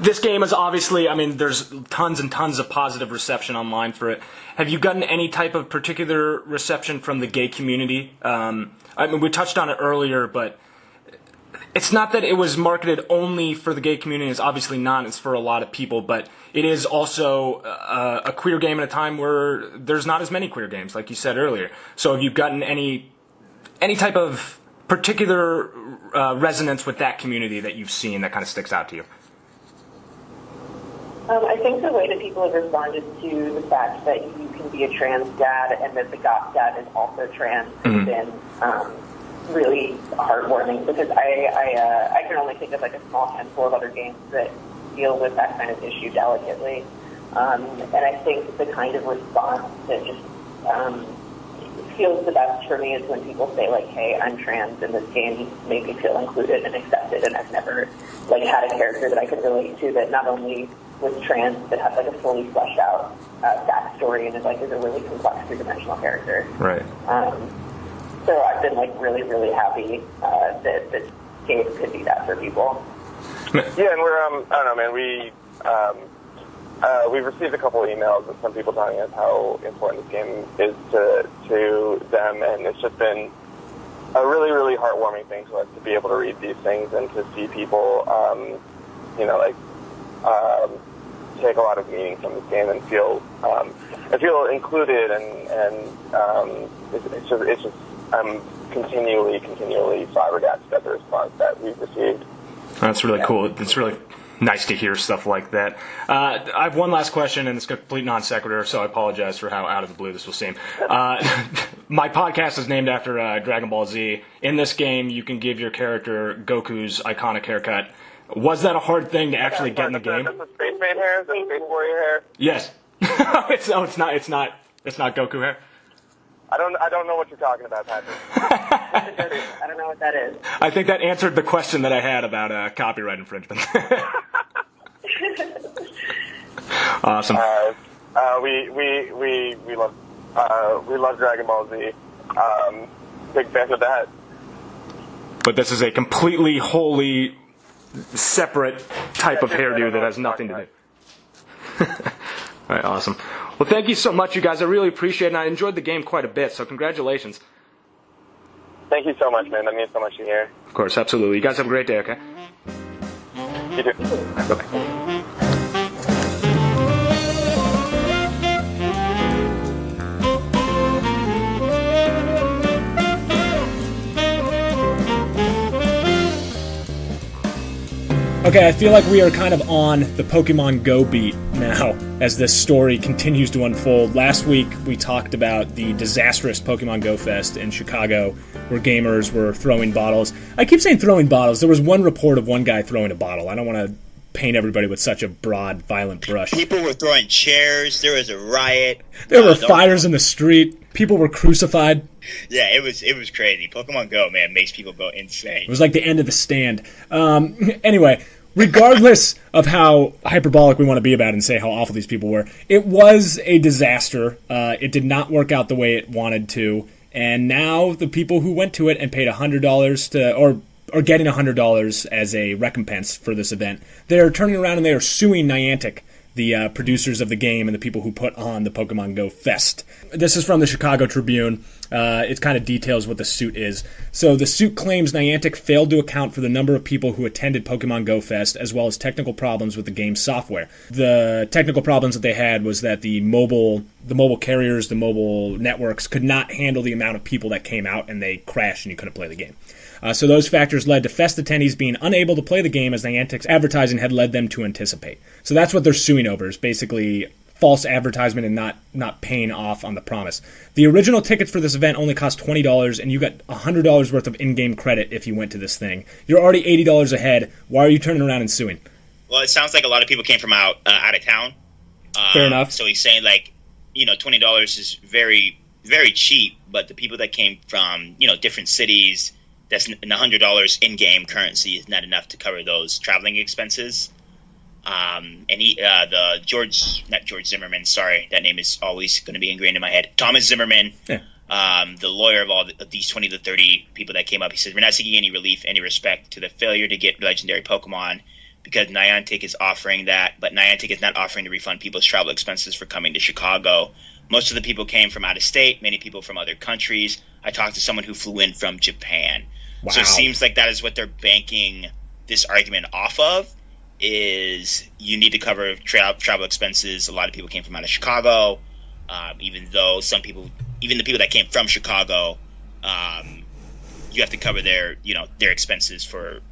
This game is obviously, I mean, there's tons and tons of positive reception online for it. Have you gotten any type of particular reception from the gay community? I mean, we touched on it earlier, but it's not that it was marketed only for the gay community. It's obviously not. It's for a lot of people, but it is also a queer game at a time where there's not as many queer games, like you said earlier. So have you gotten any type of particular resonance with that community that you've seen that kind of sticks out to you? I think the way that people have responded to the fact that you can be a trans dad and that the goth dad is also trans has been really heartwarming, because I can only think of like a small handful of other games that deal with that kind of issue delicately. And I think the kind of response that just feels the best for me is when people say like, hey, I'm trans and this game made me feel included and accepted, and I've never like had a character that I could relate to that not only was trans but had like a fully fleshed out backstory and is a really complex three-dimensional character. Right. So I've been like really, really happy that this game could do that for people. Yeah, and we're I don't know, man. We've received a couple of emails of some people telling us how important this game is to them, and it's just been a really, really heartwarming thing to us to be able to read these things and to see people, take a lot of meaning from this game and feel included, and it's just I'm continually flabbergasted at the response that we've received. That's really cool. It's really nice to hear stuff like that. I have one last question, and it's a complete non sequitur, so I apologize for how out of the blue this will seem. My podcast is named after Dragon Ball Z. In this game, you can give your character Goku's iconic haircut. Was that a hard thing to actually get in the game? That's the spaceman hair? Is that Space Warrior hair? Yes. It's not Goku hair. I don't know what you're talking about, Patrick. I don't know what that is. I think that answered the question that I had about copyright infringement. Awesome. We love Dragon Ball Z. Big fan of that. But this is a completely, wholly separate type of hairdo that has nothing to do. All right, awesome. Well, thank you so much, you guys. I really appreciate it, and I enjoyed the game quite a bit, so congratulations. Thank you so much, man. That means so much to hear. Of course, absolutely. You guys have a great day, okay? You too. Bye-bye. Okay, I feel like we are kind of on the Pokemon Go beat now as this story continues to unfold. Last week, we talked about the disastrous Pokemon Go Fest in Chicago where gamers were throwing bottles. I keep saying throwing bottles. There was one report of one guy throwing a bottle. I don't want to paint everybody with such a broad, violent brush. People were throwing chairs. There was a riot. There were fires in the street. People were crucified. Yeah, it was crazy. Pokemon Go, man, makes people go insane. It was like the end of the stand. Anyway, regardless of how hyperbolic we want to be about it and say how awful these people were, it was a disaster. It did not work out the way it wanted to. And now the people who went to it and paid $100 to, or getting $100 as a recompense for this event, they're turning around and they are suing Niantic, the producers of the game and the people who put on the Pokemon Go Fest. This is from the Chicago Tribune. It kind of details what the suit is. So the suit claims Niantic failed to account for the number of people who attended Pokemon Go Fest, as well as technical problems with the game's software. The technical problems that they had was that the mobile carriers, the mobile networks could not handle the amount of people that came out, and they crashed and you couldn't play the game. So those factors led to Fest attendees being unable to play the game as Niantic's advertising had led them to anticipate. So that's what they're suing over, is basically false advertisement and not paying off on the promise. The original tickets for this event only cost $20, and you got $100 worth of in-game credit if you went to this thing. You're already $80 ahead. Why are you turning around and suing? Well, it sounds like a lot of people came from out of town. Fair enough. So he's saying, $20 is very, very cheap, but the people that came from, different cities, that's $100 in-game currency is not enough to cover those traveling expenses. And not George Zimmerman, sorry, that name is always going to be ingrained in my head. Thomas Zimmerman, the lawyer of these 20 to 30 people that came up, he says, we're not seeking any relief, any respect to the failure to get legendary Pokemon because Niantic is offering that, but Niantic is not offering to refund people's travel expenses for coming to Chicago. Most of the people came from out of state, many people from other countries. I talked to someone who flew in from Japan. Wow. So it seems like that is what they're banking this argument off of, is you need to cover travel expenses. A lot of people came from out of Chicago, even though some people, even the people that came from Chicago, you have to cover their expenses for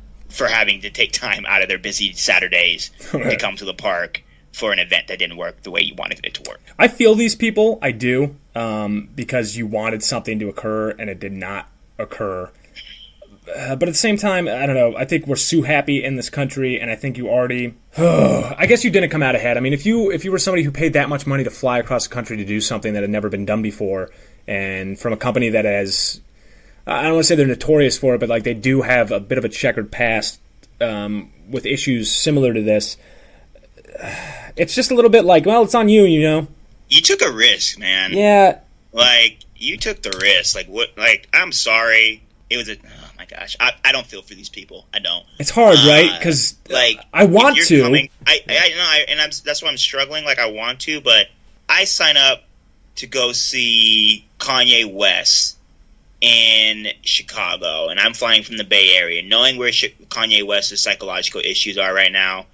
having to take time out of their busy Saturdays to come to the park for an event that didn't work the way you wanted it to work. I feel these people, I do, because you wanted something to occur and it did not occur. But at the same time, I don't know, I think we're so happy in this country, and I think you already... I guess you didn't come out ahead. I mean, if you were somebody who paid that much money to fly across the country to do something that had never been done before, and from a company that has... I don't want to say they're notorious for it, but like they do have a bit of a checkered past with issues similar to this. It's just a little bit like, well, it's on you, you know? You took a risk, man. Yeah. Like, you took the risk. Like, what? Like, I'm sorry. It was oh my gosh. I don't feel for these people. I don't. It's hard, right? Because like, I want to. That's why I'm struggling. Like, I want to, but I sign up to go see Kanye West in Chicago, and I'm flying from the Bay Area, knowing where Kanye West's psychological issues are right now,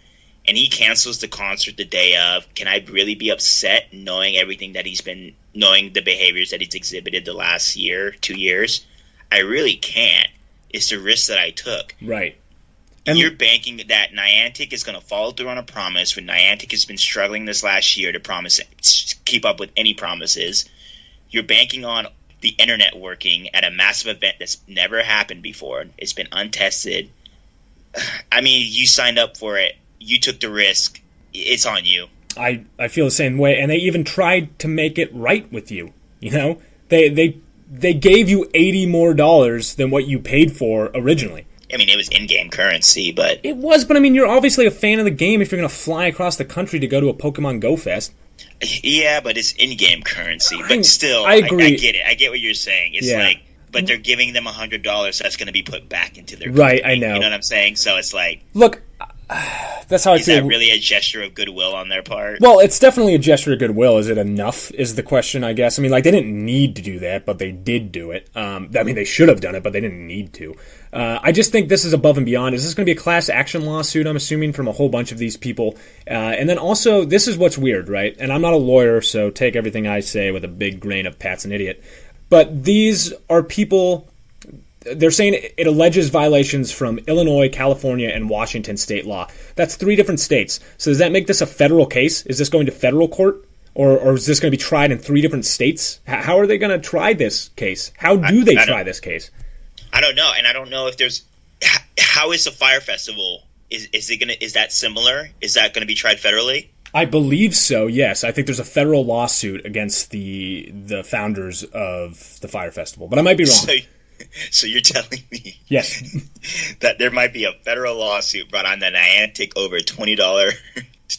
and he cancels the concert the day of. Can I really be upset knowing everything that knowing the behaviors that he's exhibited the last 2 years? I really can't. It's the risk that I took. Right. And you're banking that Niantic is going to follow through on a promise when Niantic has been struggling this last year to keep up with any promises. You're banking on the internet working at a massive event that's never happened before. It's been untested. I mean, you signed up for it. You took the risk. It's on you. I feel the same way. And they even tried to make it right with you. You know? They gave you $80 more than what you paid for originally. I mean, it was in-game currency, but... It was, but I mean, you're obviously a fan of the game if you're going to fly across the country to go to a Pokemon Go Fest. Yeah, but it's in-game currency. But still, I agree. I get it. I get what you're saying. It's like, but they're giving them $100 that's going to be put back into their company. Right, I know. You know what I'm saying? So it's like... Look... That's how I feel. Is that really a gesture of goodwill on their part? Well, it's definitely a gesture of goodwill. Is it enough is the question, I guess. I mean, like, they didn't need to do that, but they did do it. I mean, they should have done it, but they didn't need to. I just think this is above and beyond. Is this going to be a class action lawsuit, I'm assuming, from a whole bunch of these people? And then also, this is what's weird, right? And I'm not a lawyer, so take everything I say with a big grain of Pat's an idiot. But these are people... They're saying it alleges violations from Illinois, California, and Washington state law. That's 3 different states. So does that make this a federal case? Is this going to federal court? Or is this going to be tried in 3 different states? How are they going to try this case? How do they try this case? I don't know. And I don't know if there's... How is the Fire Festival? Is that similar? Is that going to be tried federally? I believe so, yes. I think there's a federal lawsuit against the founders of the Fire Festival. But I might be wrong. So you're telling me yes, that there might be a federal lawsuit brought on the Niantic over $20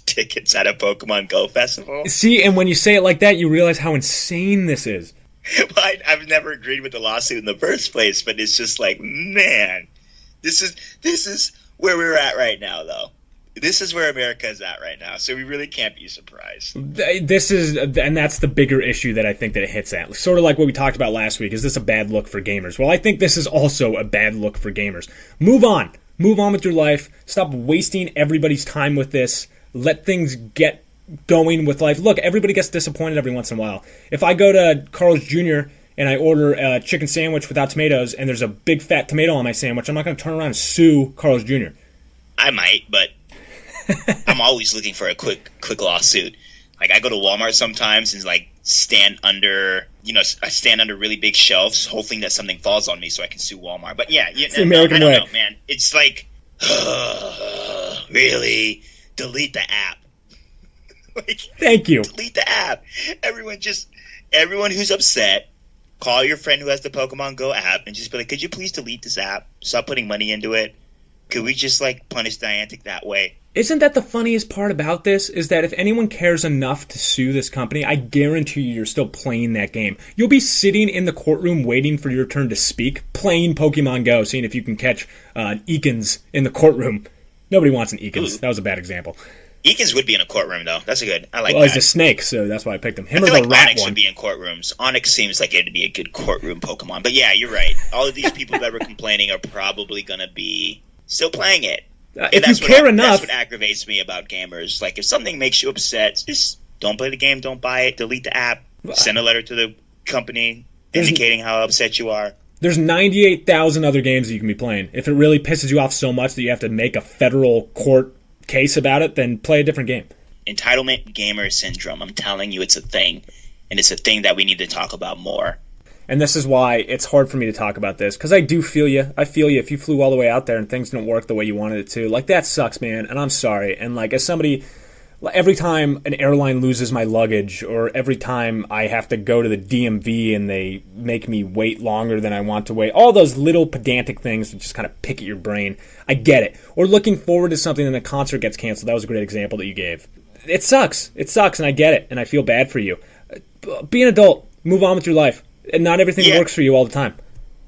tickets at a Pokemon Go festival? See, and when you say it like that, you realize how insane this is. Well, I've never agreed with the lawsuit in the first place, but it's just like, man, this is where we're at right now, though. This is where America is at right now, so we really can't be surprised. And that's the bigger issue that I think that it hits at. Sort of like what we talked about last week. Is this a bad look for gamers? Well, I think this is also a bad look for gamers. Move on. Move on with your life. Stop wasting everybody's time with this. Let things get going with life. Look, everybody gets disappointed every once in a while. If I go to Carl's Jr. and I order a chicken sandwich without tomatoes and there's a big fat tomato on my sandwich, I'm not going to turn around and sue Carl's Jr. I might, but... I'm always looking for a quick lawsuit. Like, I go to Walmart sometimes and like stand under really big shelves, hoping that something falls on me so I can sue Walmart. But yeah, it's the American way. I don't know, man. It's like, really, delete the app. Thank you. Delete the app. Everyone who's upset, call your friend who has the Pokemon Go app and just be like, could you please delete this app? Stop putting money into it. Could we just, like, punish Niantic that way? Isn't that the funniest part about this? Is that if anyone cares enough to sue this company, I guarantee you're still playing that game. You'll be sitting in the courtroom waiting for your turn to speak, playing Pokemon Go, seeing if you can catch Eakins in the courtroom. Nobody wants an Eakins. Ooh. That was a bad example. Eakins would be in a courtroom, though. That's a good. I like that. Well, he's a snake, so that's why I picked him. Him I or feel the like rat Onyx one. would be in courtrooms. Onyx seems like it'd be a good courtroom Pokemon. But yeah, you're right. All of these people that were complaining are probably going to be still playing it. If you care enough... That's what aggravates me about gamers. Like, if something makes you upset, just don't play the game, don't buy it, delete the app, send a letter to the company indicating how upset you are. There's 98,000 other games that you can be playing. If it really pisses you off so much that you have to make a federal court case about it, then play a different game. Entitlement gamer syndrome. I'm telling you, it's a thing. And it's a thing that we need to talk about more. And this is why it's hard for me to talk about this, because I do feel you. I feel you. If you flew all the way out there and things didn't work the way you wanted it to, like, that sucks, man, and I'm sorry. And, like, as somebody, every time an airline loses my luggage, or every time I have to go to the DMV and they make me wait longer than I want to wait, all those little pedantic things that just kind of pick at your brain, I get it. Or looking forward to something and the concert gets canceled. That was a great example that you gave. It sucks. It sucks, and I get it, and I feel bad for you. Be an adult. Move on with your life. And not everything works for you all the time.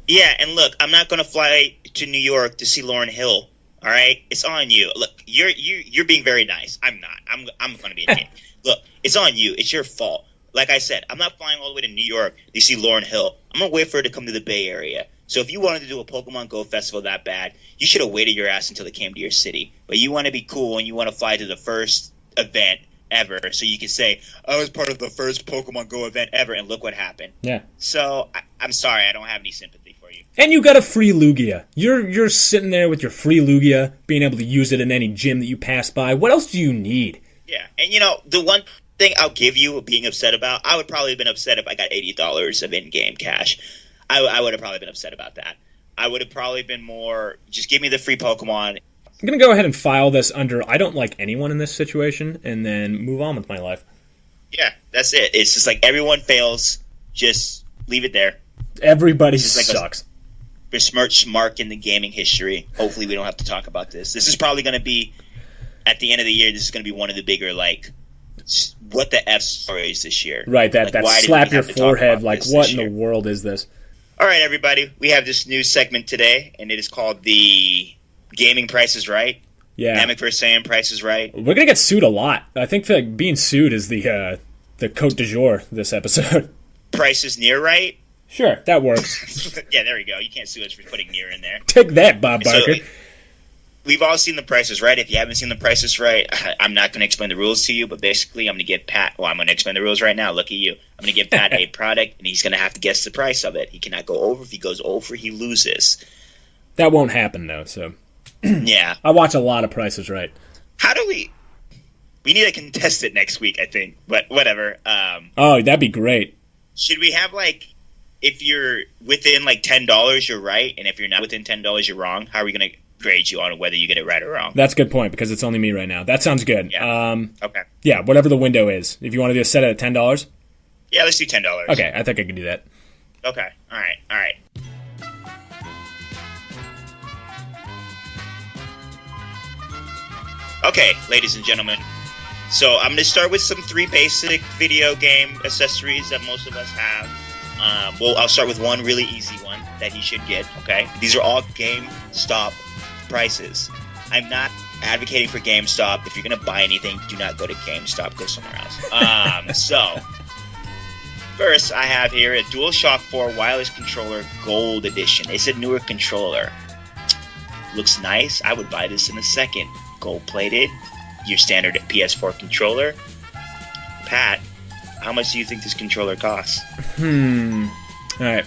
Yeah, and look, I'm not going to fly to New York to see Lauryn Hill. All right, it's on you. Look, you're being very nice. I'm not. I'm going to be a dick. Look, it's on you. It's your fault. Like I said, I'm not flying all the way to New York to see Lauryn Hill. I'm going to wait for her to come to the Bay Area. So if you wanted to do a Pokemon Go festival that bad, you should have waited your ass until it came to your city. But you want to be cool and you want to fly to the first event ever, so you can say, I was part of the first Pokemon Go event ever, and look what happened. Yeah. So, I'm sorry, I don't have any sympathy for you. And you got a free Lugia. You're sitting there with your free Lugia, being able to use it in any gym that you pass by. What else do you need? Yeah, and the one thing I'll give you being upset about, I would probably have been upset if I got $80 of in-game cash. I would have probably been upset about that. I would have probably been more, just give me the free Pokemon. I'm going to go ahead and file this under I don't like anyone in this situation, and then move on with my life. Yeah, that's it. It's just like everyone fails. Just leave it there. Everybody like sucks. A besmirched mark in the gaming history. Hopefully we don't have to talk about this. This is probably going to be, at the end of the year, this is going to be one of the bigger, like, what the F stories this year. Right, that slap your forehead, like, what in the world is this? All right, everybody. We have this new segment today, and it is called the Gaming Price is Right. Yeah. Namek vs. Sam Price is Right. We're going to get sued a lot. I think like, being sued is the cote du jour this episode. Price is Near Right? Sure, that works. Yeah, there we go. You can't sue us for putting near in there. Take that, Bob Barker. So, we've all seen The Price is Right. If you haven't seen The Price is Right, I'm not going to explain the rules to you, but basically I'm going to give Pat, I'm going to explain the rules right now. Look at you. I'm going to give Pat a product, and he's going to have to guess the price of it. He cannot go over. If he goes over, he loses. That won't happen, though, so... Yeah. I watch a lot of Prices Right. How do we need to contest it next week, I think, but whatever. Oh, that'd be great. Should we have, like, if you're within, like, $10, you're right, and if you're not within $10, you're wrong? How are we going to grade you on whether you get it right or wrong? That's a good point, because it's only me right now. That sounds good. Yeah. Okay. Yeah, whatever the window is. If you want to do a set at $10? Yeah, let's do $10. Okay, I think I can do that. Okay. All right. Okay, ladies and gentlemen. So I'm going to start with some 3 basic video game accessories that most of us have. I'll start with one really easy one that he should get, okay? These are all GameStop prices. I'm not advocating for GameStop. If you're going to buy anything, do not go to GameStop. Go somewhere else. So, first I have here a DualShock 4 wireless controller Gold Edition. It's a newer controller. Looks nice. I would buy this in a second. Gold-plated, your standard PS4 controller. Pat, how much do you think this controller costs? Alright.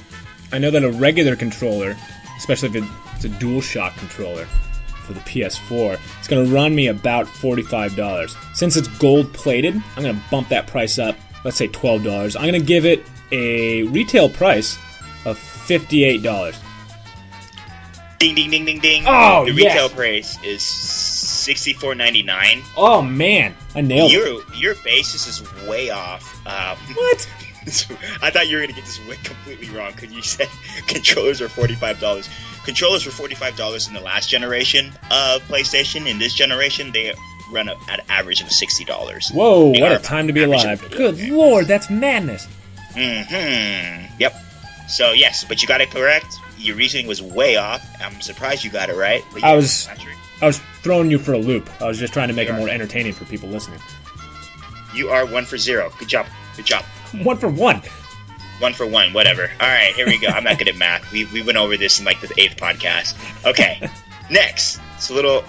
I know that a regular controller, especially if it's a DualShock controller for the PS4, it's going to run me about $45. Since it's gold-plated, I'm going to bump that price up, let's say $12. I'm going to give it a retail price of $58. Ding, ding, ding, ding, ding. Oh, the retail price is $64.99. Oh, man. I nailed it. Your basis is way off. What? I thought you were going to get this completely wrong because you said controllers are $45. Controllers were $45 in the last generation of PlayStation. In this generation, they run at an average of $60. Whoa, what a time to be alive. Good lord, that's madness. Yep. So, yes, but you got it correct. Your reasoning was way off. I'm surprised you got it right. But I was throwing you for a loop. I was just trying to make it more entertaining for people listening. You are 1 for 0. Good job. 1 for 1. 1 for 1, whatever. All right, here we go. I'm not good at math. We went over this in like the 8th podcast. Okay, next. It's a little...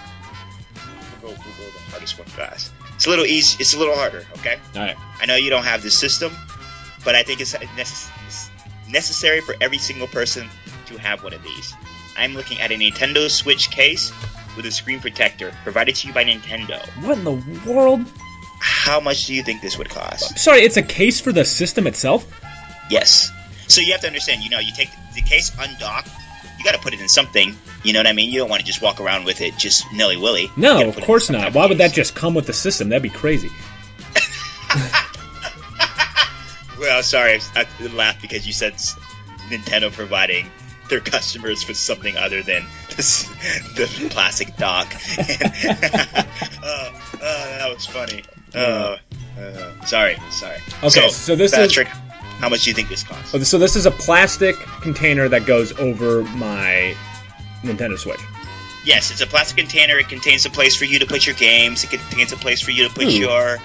We'll go the hardest one fast. It's a little easy. It's a little harder, okay? All right. I know you don't have this system, but I think it's necessary for every single person to have one of these. I'm looking at a Nintendo Switch case with a screen protector provided to you by Nintendo. What in the world? How much do you think this would cost? Sorry, it's a case for the system itself? Yes. So you have to understand, you take the case undocked, you got to put it in something, you know what I mean? You don't want to just walk around with it just nilly-willy. No, of course not. Why would that just come with the system? That'd be crazy. Well, sorry, I laughed because you said Nintendo providing their customers with something other than the plastic dock. That was funny. Sorry. Okay, so this Patrick, how much do you think this costs? So this is a plastic container that goes over my Nintendo Switch. Yes, it's a plastic container. It contains a place for you to put your games. It contains a place for you to put your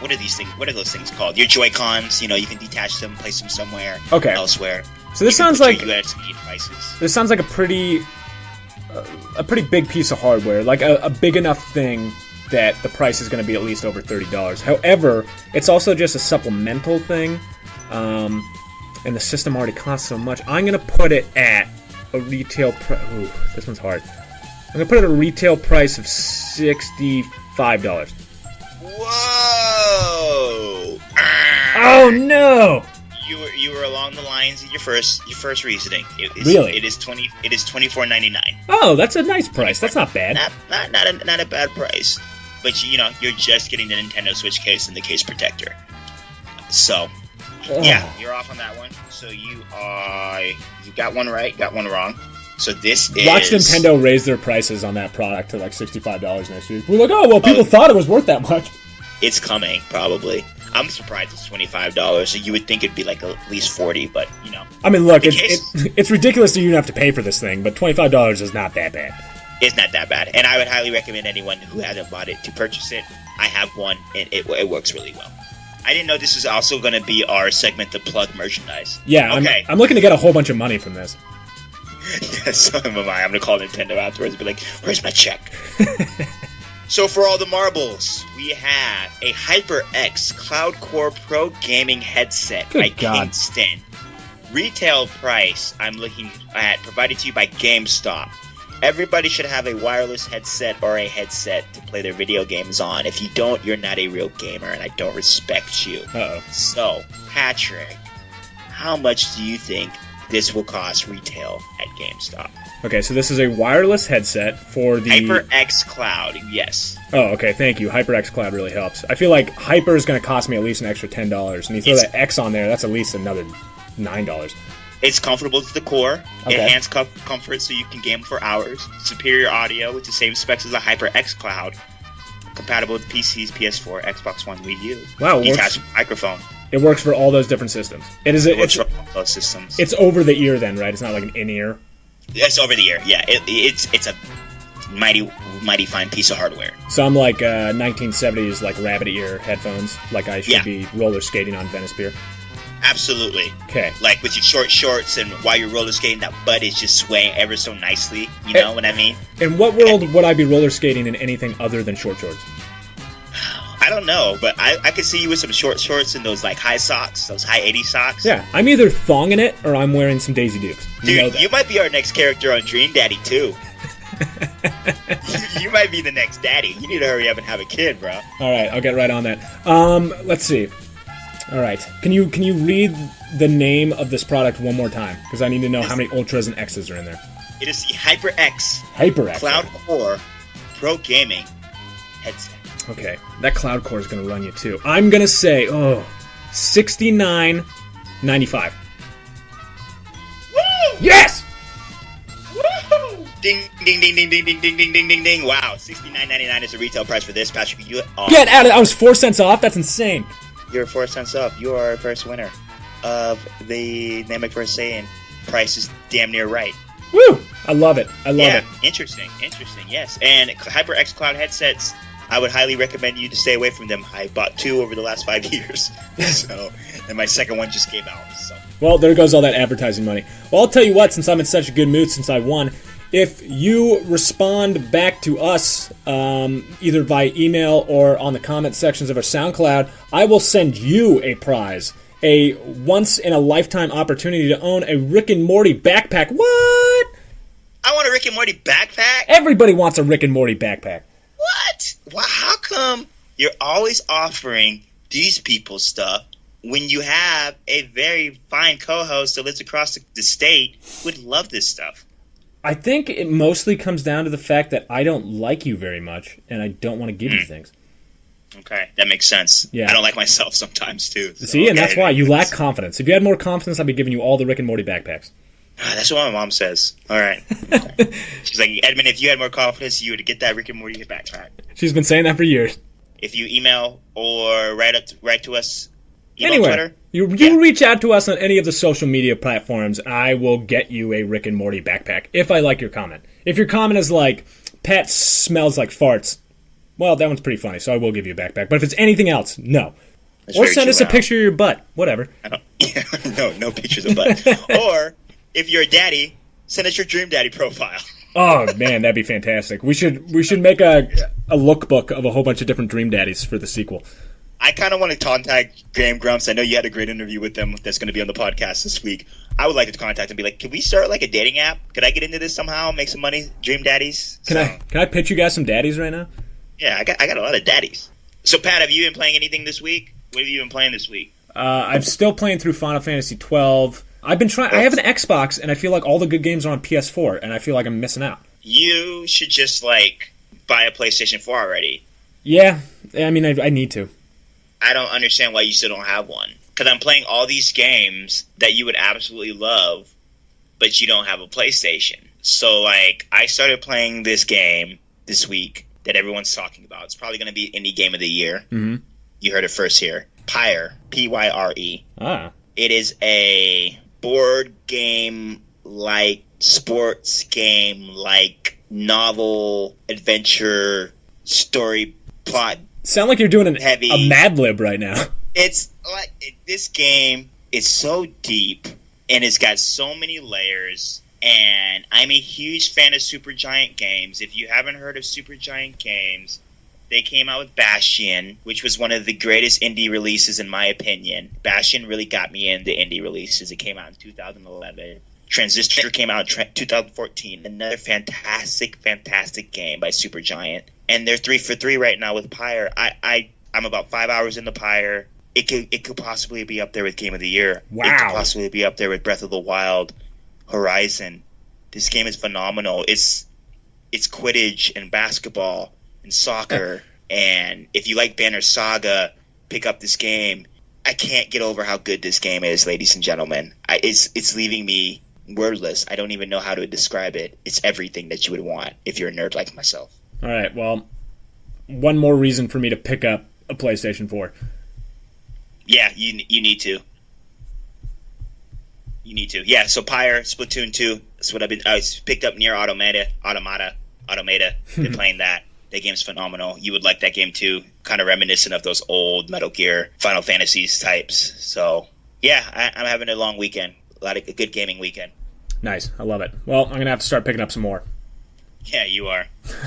what are these things? What are those things called? Your Joy-Cons. You can detach them, place them somewhere elsewhere. So this sounds like USB devices. This sounds like a pretty big piece of hardware, like a big enough thing that the price is going to be at least over $30. However, it's also just a supplemental thing, and the system already costs so much. I'm going to put it at a retail price. Ooh, this one's hard. I'm going to put it at a retail price of $65. Whoa! Oh no! You were along the lines of your first reasoning. Really? It is $24.99. Oh, that's a nice price. That's not bad. Not a bad price. But you're just getting the Nintendo Switch case and the case protector. So, yeah, you're off on that one. So you got one right, got one wrong. So this is... Watch Nintendo raise their prices on that product to like $65 next week. We're like, oh, well, people thought it was worth that much. It's coming, probably. I'm surprised it's $25. So you would think it'd be like at least $40, but I mean, look, it's ridiculous that you don't have to pay for this thing, but $25 is not that bad. It's not that bad, and I would highly recommend anyone who hasn't bought it to purchase it. I have one, and it works really well. I didn't know this was also going to be our segment to plug merchandise. Yeah, okay. I'm looking to get a whole bunch of money from this. Yeah, so am I. I'm going to call Nintendo afterwards and be like, where's my check? So for all the marbles, we have a HyperX Cloud Core Pro Gaming Headset by Kingston. Retail price, I'm looking at, provided to you by GameStop. Everybody should have a wireless headset or a headset to play their video games on. If you don't, you're not a real gamer, and I don't respect you. Uh-oh. So, Patrick, how much do you think this will cost retail at GameStop? Okay, so this is a wireless headset for the... HyperX Cloud, yes. Oh, okay, thank you. HyperX Cloud really helps. I feel like Hyper is going to cost me at least an extra $10, and you throw that X on there, that's at least another $9. It's comfortable to the core, enhanced comfort so you can game for hours, superior audio with the same specs as a HyperX Cloud, compatible with PCs, PS4, Xbox One, Wii U. Wow, detached microphone. It works for all those different systems. It works for all those systems. It's over the ear then, right? It's not like an in-ear? It's over the ear, yeah. It's a mighty fine piece of hardware. So I'm like 1970s like rabbit ear headphones, like I should be roller skating on Venice Pier? Absolutely. Okay. Like with your short shorts, and while you're roller skating, that butt is just swaying ever so nicely. You know what I mean? In what world would I be roller skating in anything other than short shorts? I don't know, but I could see you with some short shorts and those like high socks, those high 80 socks. Yeah, I'm either thonging it or I'm wearing some Daisy Dukes. Dude, you might be our next character on Dream Daddy too. You might be the next daddy. You need to hurry up and have a kid, bro. All right, I'll get right on that. Let's see. All right, can you read the name of this product one more time? Because I need to know how many Ultras and X's are in there. It is the HyperX Cloud Core Pro Gaming Headset. Okay, that Cloud Core is going to run you too. I'm going to say, $69.95. Woo! Yes! Woo! Ding, ding, ding, ding, ding, ding, ding, ding, ding, ding, ding. Wow, $69.99 is the retail price for this, Patrick. Get out of it. I was 4 cents off. That's insane. You're 4 cents off. You are our first winner of the Namek vs. Saiyan. Price is damn near right. Woo! I love it. I love it. Interesting, yes. And HyperX Cloud headsets, I would highly recommend you to stay away from them. I bought 2 over the last 5 years. So, and my second one just came out. So. Well, there goes all that advertising money. Well, I'll tell you what, since I'm in such a good mood since I won, if you respond back to us, either by email or on the comment sections of our SoundCloud, I will send you a prize. A once-in-a-lifetime opportunity to own a Rick and Morty backpack. What? I want a Rick and Morty backpack? Everybody wants a Rick and Morty backpack. What? Well, how come you're always offering these people stuff when you have a very fine co-host that lives across the state who would love this stuff? I think it mostly comes down to the fact that I don't like you very much, and I don't want to give you things. Okay, that makes sense. Yeah. I don't like myself sometimes, too. So, See, and that's why you lack confidence. If you had more confidence, I'd be giving you all the Rick and Morty backpacks. That's what my mom says. All right. Okay. She's like, Edmund, if you had more confidence, you would get that Rick and Morty backpack. She's been saying that for years. If you email or write to us, anywhere. Twitter. You reach out to us on any of the social media platforms, I will get you a Rick and Morty backpack, if I like your comment. If your comment is like, Pat smells like farts, well, that one's pretty funny, so I will give you a backpack. But if it's anything else, no. That's or send us a picture of your butt. Whatever. No pictures of butt. Or, if you're a daddy, send us your Dream Daddy profile. Oh, man, that'd be fantastic. We should make a lookbook of a whole bunch of different Dream Daddies for the sequel. I kind of want to contact Graham Grumps. I know you had a great interview with them that's going to be on the podcast this week. I would like to contact him and be like, can we start like a dating app? Could I get into this somehow, make some money? Dream Daddies? Can I pitch you guys some daddies right now? Yeah, I got a lot of daddies. So, Pat, have you been playing anything this week? What have you been playing this week? I'm still playing through Final Fantasy 12. I've been trying. I have an Xbox, and I feel like all the good games are on PS4, and I feel like I'm missing out. You should just buy a PlayStation 4 already. Yeah, I mean, I need to. I don't understand why you still don't have one. Because I'm playing all these games that you would absolutely love, but you don't have a PlayStation. So, I started playing this game this week that everyone's talking about. It's probably going to be Indie Game of the Year. Mm-hmm. You heard it first here. Pyre. Pyre. Ah. It is a board game-like, sports game-like, novel, adventure, story, plot. Sound like you're doing heavy. A Mad Lib right now. It's this game is so deep, and it's got so many layers. And I'm a huge fan of Supergiant Games. If you haven't heard of Supergiant Games, they came out with Bastion, which was one of the greatest indie releases in my opinion. Bastion really got me into indie releases. It came out in 2011. Transistor came out in 2014. Another fantastic game by Supergiant. And they're 3 for 3 right now with Pyre. I'm about 5 hours into Pyre. It could possibly be up there with Game of the Year. Wow. It could possibly be up there with Breath of the Wild, Horizon. This game is phenomenal. It's Quidditch and basketball and soccer. And if you like Banner Saga, pick up this game. I can't get over how good this game is, ladies and gentlemen. It's leaving me wordless. I don't even know how to describe it. It's everything that you would want if you're a nerd like myself. All right, well, one more reason for me to pick up a PlayStation 4. Yeah, you need to. You need to. Yeah, so Pyre, Splatoon 2. That's what I picked up near Automata. Been playing that. That game's phenomenal. You would like that game too. Kind of reminiscent of those old Metal Gear, Final Fantasies types. So, yeah, I'm having a long weekend. A good gaming weekend. Nice. I love it. Well, I'm going to have to start picking up some more. Yeah, you are.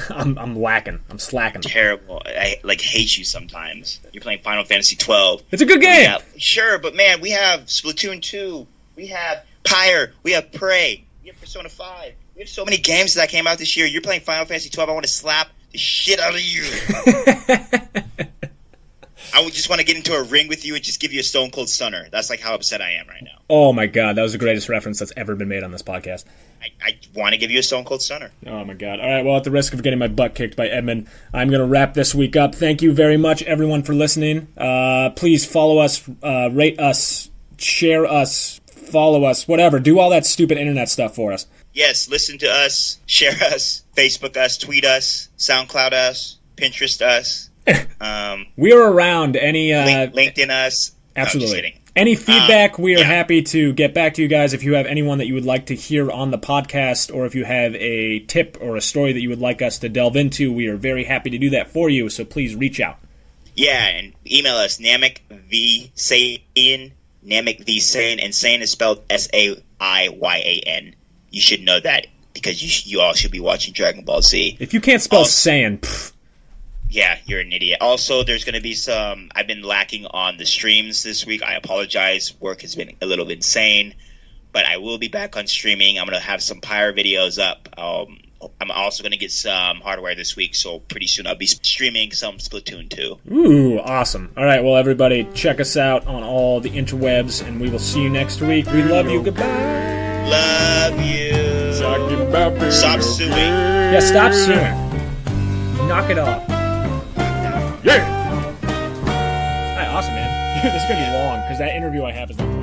I'm lacking. I'm slacking. Terrible. I hate you sometimes. You're playing Final Fantasy 12. It's a good game. Sure, but man, we have Splatoon 2. We have Pyre. We have Prey. We have Persona 5. We have so many games that came out this year. You're playing Final Fantasy 12. I want to slap the shit out of you. I would just want to get into a ring with you and just give you a stone cold stunner. That's like how upset I am right now. Oh my god, that was the greatest reference that's ever been made on this podcast. I want to give you a stone cold stunner. Oh my god. All right, well, at the risk of getting my butt kicked by Edmund, I'm going to wrap this week up. Thank you very much, everyone, for listening. Please follow us, rate us, share us, follow us, whatever. Do all that stupid internet stuff for us. Yes, listen to us, share us, Facebook us, tweet us, SoundCloud us, Pinterest us. We are around. Any LinkedIn us. Absolutely. No, any feedback, we are happy to get back to you guys. If you have anyone that you would like to hear on the podcast, or if you have a tip or a story that you would like us to delve into, we are very happy to do that for you, so please reach out. Yeah, and email us, namicvsayin, namicvsayin, and Sayin is spelled S-A-I-Y-A-N. You should know that, because you all should be watching Dragon Ball Z. If you can't spell Saiyan, pfft. Yeah, you're an idiot. Also, there's going to be I've been lacking on the streams this week. I apologize. Work has been a little insane. But I will be back on streaming. I'm going to have some Pyre videos up. I'm also going to get some hardware this week. So pretty soon I'll be streaming some Splatoon 2. Ooh, awesome. All right, well, everybody, check us out on all the interwebs. And we will see you next week. We love you. Goodbye. Love you. Stop suing. Yeah, stop suing. Knock it off. Yeah! Alright, awesome, man. This is going to be long, because that interview I have is like